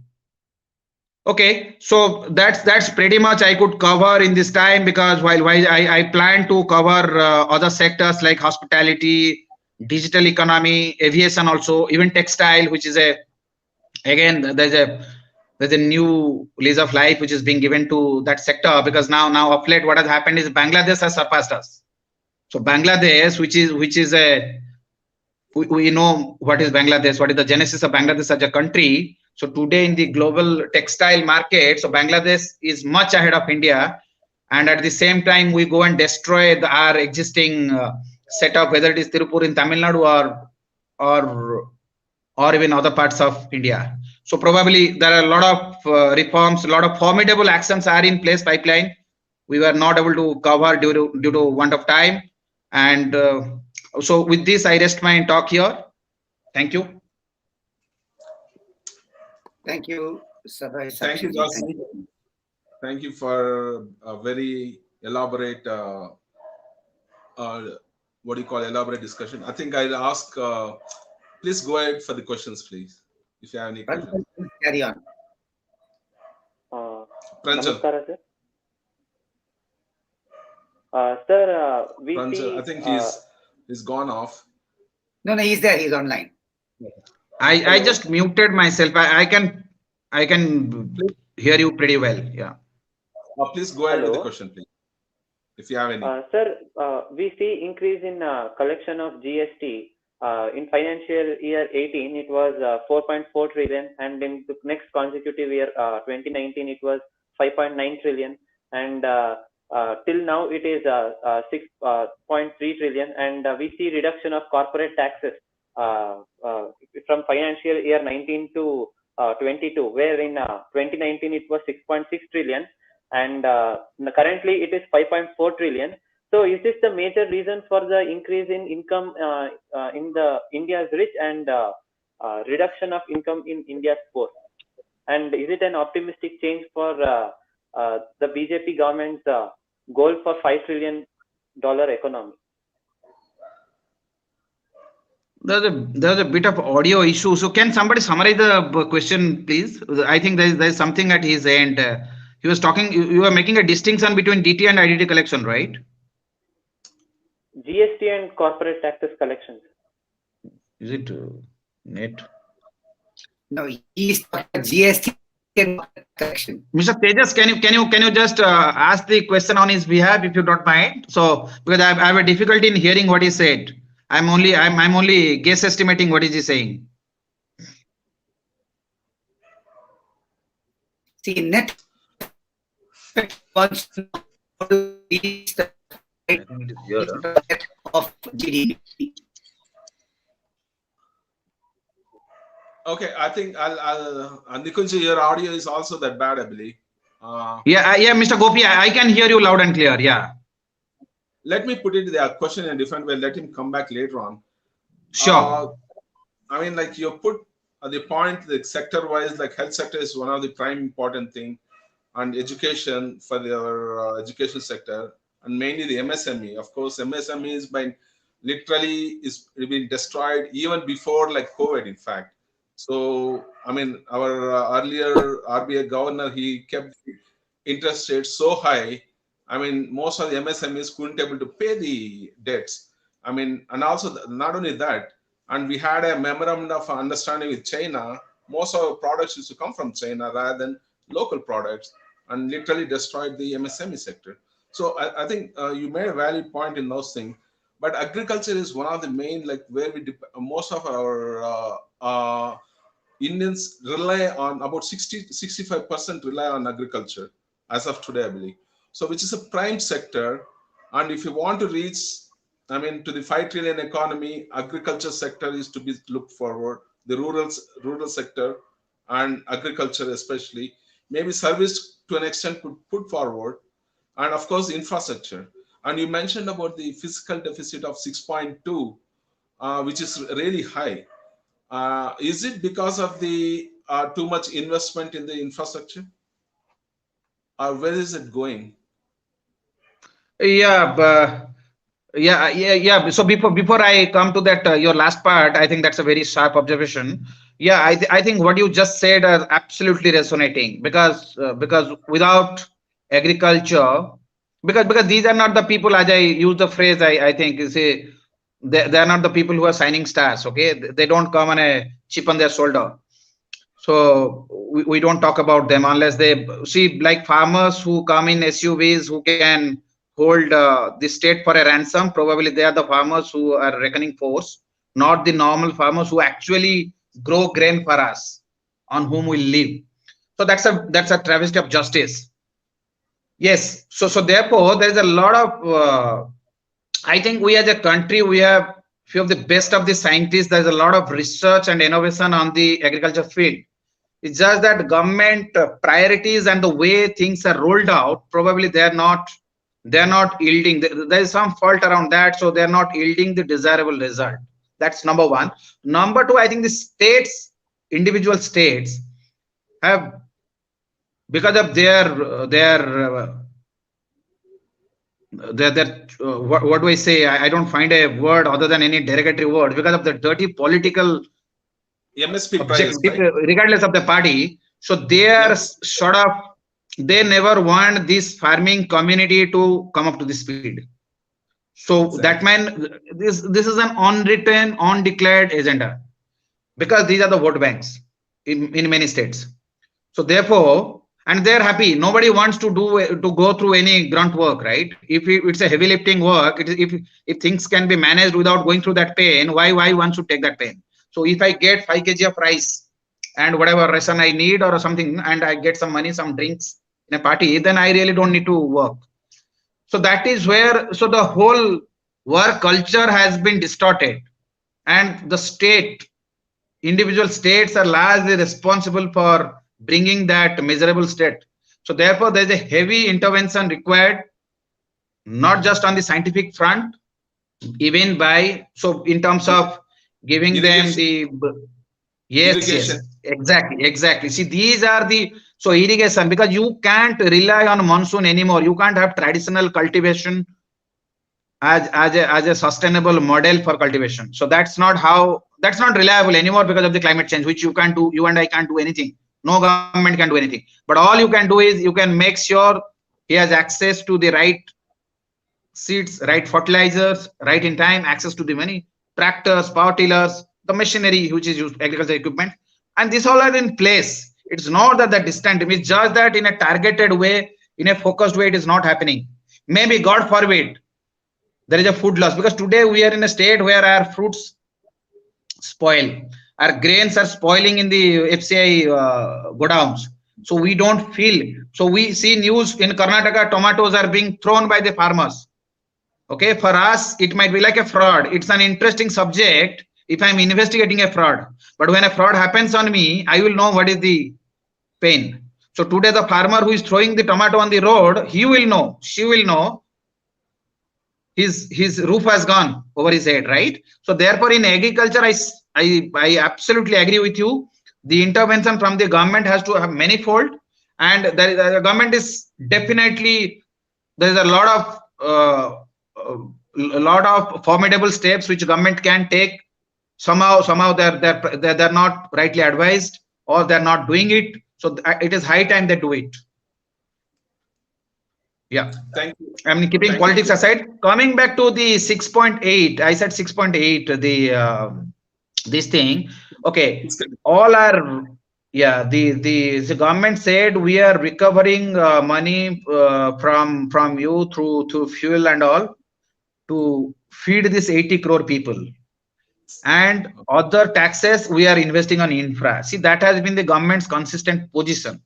Okay, so that's pretty much I could cover in this time, because while I plan to cover other sectors like hospitality, digital economy, aviation, also even textile, which is again there's a new lease of life which is being given to that sector, because now of late what has happened is Bangladesh has surpassed us. So Bangladesh, which is we know what is Bangladesh, what is the genesis of Bangladesh as a country. So today in the global textile market, so Bangladesh is much ahead of India, and at the same time we go and destroy our existing setup, whether it is Tirupur in Tamil Nadu or even other parts of India. So probably there are a lot of reforms, a lot of formidable actions are in place pipeline. We were not able to cover due to want of time, and so with this I rest my talk here. Thank you. Thank you, Sabyasachee. Thank you, Josie. Thank you for a very elaborate, what do you call elaborate discussion. I think I'll ask, please go ahead for the questions, please, if you have any questions. Carry on. Pranjal. Namaskara, sir. Sir, we Pranjal, see, I think he's gone off. No, he's there. He's online. I just muted myself. I can hear you pretty well. Yeah. Please go ahead with the question, please, if you have any. Sir, we see increase in collection of GST. In financial year 18, it was 4.4 trillion, and in the next consecutive year, 2019, it was 5.9 trillion, and till now it is 6.3 trillion, and we see reduction of corporate taxes from financial year 19 to 22, where in 2019 it was 6.6 trillion, and currently it is 5.4 trillion. So is this the major reason for the increase in income in the India's rich and reduction of income in India's poor? And is it an optimistic change for the BJP government's goal for $5 trillion economy? There's a bit of audio issue. So can somebody summarize the question, please? I think there's something at his end. He was talking. You were making a distinction between DT and IDT collection, right? GST and corporate taxes collections. Is it net? No, he's talking about GST and collection. Mr. Tejas, can you just ask the question on his behalf if you don't mind? So because I have a difficulty in hearing what he said. I'm only guess estimating what is he saying. See, net wants to reach the of GDP. Okay, I think I'll Nikunj, your audio is also that bad, I believe. Yeah, Mr. Gopi, I can hear you loud and clear. Yeah. Let me put it the question in a different way. Let him come back later on. Sure. I mean, like you put the point, the sector-wise, like health sector is one of the prime important thing, and education for the education sector, and mainly the MSME. Of course, MSME is by literally is been destroyed even before like COVID, in fact. So, I mean, our earlier RBI governor, he kept interest rates so high. I mean, most of the MSMEs couldn't able to pay the debts. I mean, and also not only that, and we had a memorandum of understanding with China. Most of our products used to come from China rather than local products, and literally destroyed the MSME sector. So I think you made a valid point in those things. But agriculture is one of the main, like where we most of our Indians rely on about 65% rely on agriculture as of today, I believe. So which is a prime sector. And if you want to reach, I mean, to the 5 trillion economy, agriculture sector is to be looked forward, the rural sector and agriculture especially, maybe service to an extent could put forward, and of course, infrastructure. And you mentioned about the fiscal deficit of 6.2, which is really high. Is it because of the too much investment in the infrastructure? Or where is it going? Yeah, yeah. So before I come to that, your last part, I think that's a very sharp observation. Yeah, I think what you just said are absolutely resonating, because without agriculture, because these are not the people, as I use the phrase, I think you say they are not the people who are signing stars. Okay, they don't come on a chip on their shoulder. So we don't talk about them unless they see, like farmers who come in SUVs who can hold the state for a ransom. Probably they are the farmers who are reckoning force, not the normal farmers who actually grow grain for us, on whom we live. So that's a travesty of justice. Yes. So therefore there is a lot of I think we as a country, we have few of the best of the scientists. There's a lot of research and innovation on the agriculture field. It's just that government priorities and the way things are rolled out, probably they're not yielding. There is some fault around that, so they're not yielding the desirable result. That's number one. Number two, I think the states, individual states, have, because of what do I say? I don't find a word other than any derogatory word, because of the dirty political MSP prices, right? Regardless of the party. So they are sort of, they never want this farming community to come up to the speed. So exactly. That means this is an unwritten, undeclared agenda, because these are the vote banks in many states. So therefore, and they're happy. Nobody wants to go through any grunt work, right? If it's a heavy lifting work, if things can be managed without going through that pain, why one should take that pain? So if I get 5 kg of rice and whatever ration I need or something, and I get some money, some drinks in a party, then I really don't need to work. So that is where, so the whole work culture has been distorted, and the state, individual states are largely responsible for bringing that miserable state. So therefore, there is a heavy intervention required not just on the scientific front, even by, so in terms of giving Irrigation. them the, yes, Irrigation. yes, exactly. See, these are the, so irrigation, because you can't rely on monsoon anymore. You can't have traditional cultivation as a sustainable model for cultivation. So that's not reliable anymore because of the climate change, which you can't do. You and I can't do anything. No government can do anything. But all you can do is you can make sure he has access to the right seeds, right fertilizers, right in time, access to the money, tractors, power tillers, the machinery which is used, agricultural equipment, and this all are in place. It's not that the distant, it's just that in a targeted way, in a focused way, it is not happening. Maybe, God forbid, there is a food loss, because today we are in a state where our fruits spoil, our grains are spoiling in the FCI godowns. So we don't feel. So we see news in Karnataka, tomatoes are being thrown by the farmers. Okay, for us, it might be like a fraud. It's an interesting subject if I'm investigating a fraud. But when a fraud happens on me, I will know what is the pain. So today, the farmer who is throwing the tomato on the road, he will know, she will know, his roof has gone over his head, right? So therefore, in agriculture, I absolutely agree with you. The intervention from the government has to have manifold, and the government is definitely, there is a lot of formidable steps which government can take. Somehow they're not rightly advised, or they're not doing it. So it is high time they do it. Yeah. Thank you. I mean, keeping politics aside, coming back to the 6.8, I said 6.8, this thing. Okay, all are, yeah, the government said we are recovering money from you through fuel and all to feed this 80 crore people, and other taxes we are investing on infra. See, that has been the government's consistent position.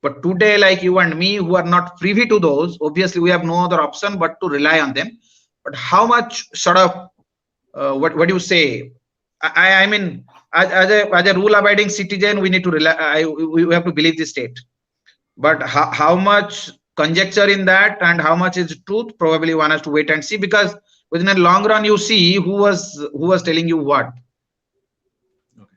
But today, like you and me, who are not privy to those, obviously we have no other option but to rely on them. But how much sort of, what do you say? I mean, as a rule-abiding citizen, we need to rely. We have to believe the state. But how much conjecture in that and how much is truth? Probably one has to wait and see, because within a long run, you see who was telling you what. Okay.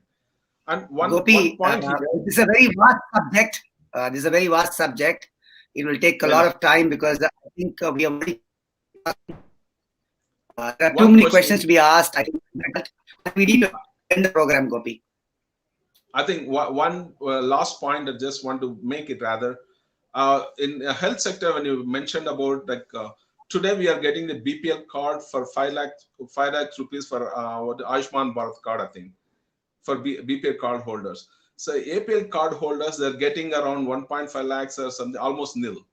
And one Gopi, point this is a very vast subject. This is a very vast subject. It will take a lot of time, because I think we have already there are too many questions to be asked. I think we need to end the program, Gopi. I think one last point I just want to make it rather, in the health sector, when you mentioned about like today we are getting the BPL card for 5 lakh rupees for what Ayushman Bharat card, I think, for BPL card holders. So APL card holders, they're getting around 1.5 lakhs or something, almost nil.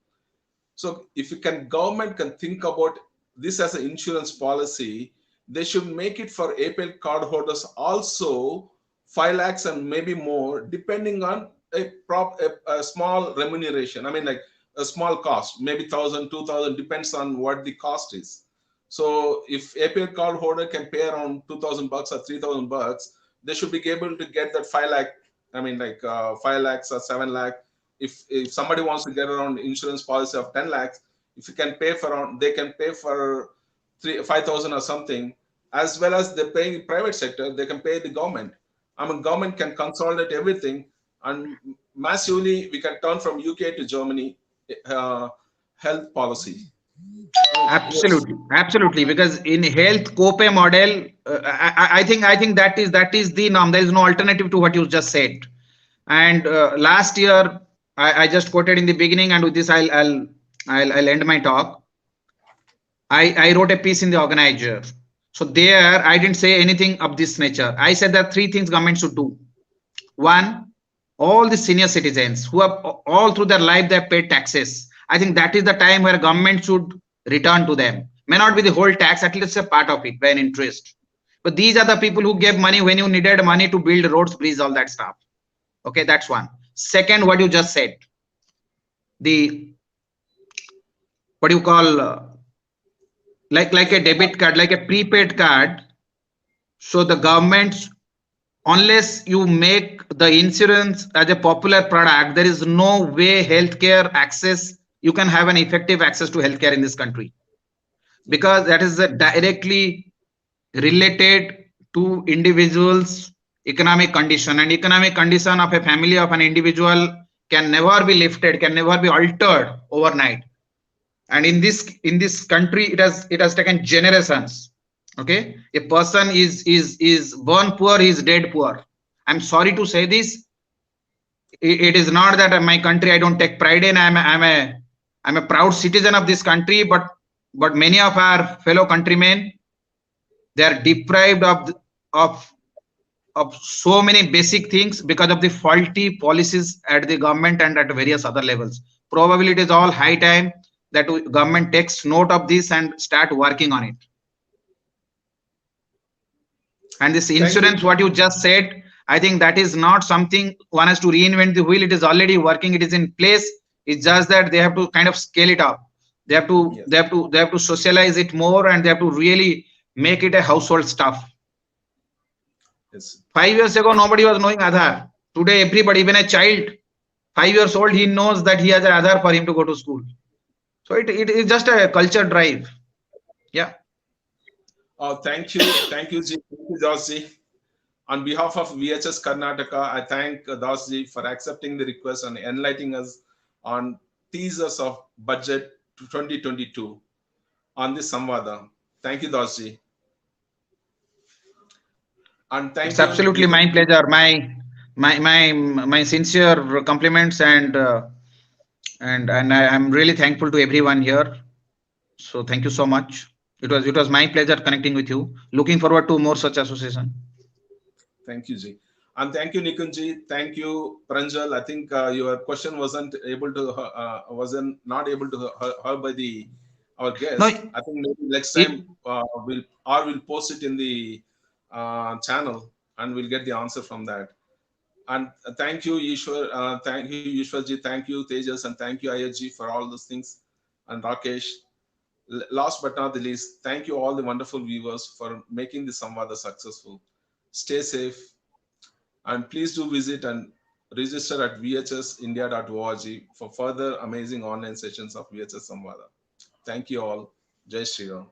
So if government can think about this as an insurance policy, they should make it for APL card holders also 5 lakhs and maybe more, depending on a small remuneration. I mean, like a small cost, maybe 1,000, 2,000, depends on what the cost is. So if APL card holder can pay around 2,000 bucks or 3,000 bucks, they should be able to get that 5 lakh. I mean, like 5 lakhs or 7 lakh. If somebody wants to get around insurance policy of 10 lakhs, if you can pay for around, they can pay for 5,000 or something, as well as they're paying private sector, they can pay the government. I mean, government can consolidate everything, and massively we can turn from UK to Germany health policy. Absolutely, because in health copay model, I think that is the norm. There is no alternative to what you just said. And last year, I just quoted in the beginning, and with this I'll end my talk. I wrote a piece in the Organizer. So there I didn't say anything of this nature. I said that 3 things government should do. One, all the senior citizens who have all through their life they have paid taxes. I think that is the time where government should return to them. May not be the whole tax, at least a part of it by an interest. But these are the people who gave money when you needed money to build roads, bridges, all that stuff. Okay, that's one. Second, what you just said, the what do you call like a debit card, like a prepaid card. So the government, unless you make the insurance as a popular product, there is no way healthcare access, you can have an effective access to healthcare in this country. because that is directly related to individuals' economic condition, and economic condition of a family, of an individual, can never be lifted, can never be altered overnight. And in this country, it has taken generations. Okay, a person is born poor, he is dead poor. I'm sorry to say this. It is not that my country I don't take pride in. I'm a proud citizen of this country, but many of our fellow countrymen, they are deprived of so many basic things because of the faulty policies at the government and at various other levels. Probably it is all high time that government takes note of this and start working on it. And this insurance, what you just said, I think that is not something one has to reinvent the wheel. It is already working. It is in place. It's just that they have to kind of scale it up. They have to they have to socialize it more, and they have to really make it a household stuff. Yes. 5 years ago, nobody was knowing Aadhaar. Today, everybody, even a child, 5 years old, he knows that he has an Aadhaar for him to go to school. So it is just a culture drive. Yeah. Oh, thank you, Dasji. On behalf of VHS Karnataka, I thank Dasji for accepting the request and enlightening us on teasers of budget 2022 on this Samvada. Thank you, Dasji. And thank it's you. Absolutely my pleasure. My sincere compliments, and I'm really thankful to everyone here. So thank you so much. It was my pleasure connecting with you. Looking forward to more such association. Thank you, Ji. And thank you, Nikunji. Thank you, Pranjal. I think your question wasn't not able to heard by our guest. No, I think maybe next time we'll post it in the channel, and we'll get the answer from that. And thank you, Ishwar. Thank you, Ishwarji. Thank you, Tejas, and thank you, Ayajji, for all those things. And Rakesh. Last but not the least, thank you all the wonderful viewers for making this Samvada successful. Stay safe, and please do visit and register at vhsindia.org for further amazing online sessions of VHS Samvada. Thank you all. Jai Shri Ram.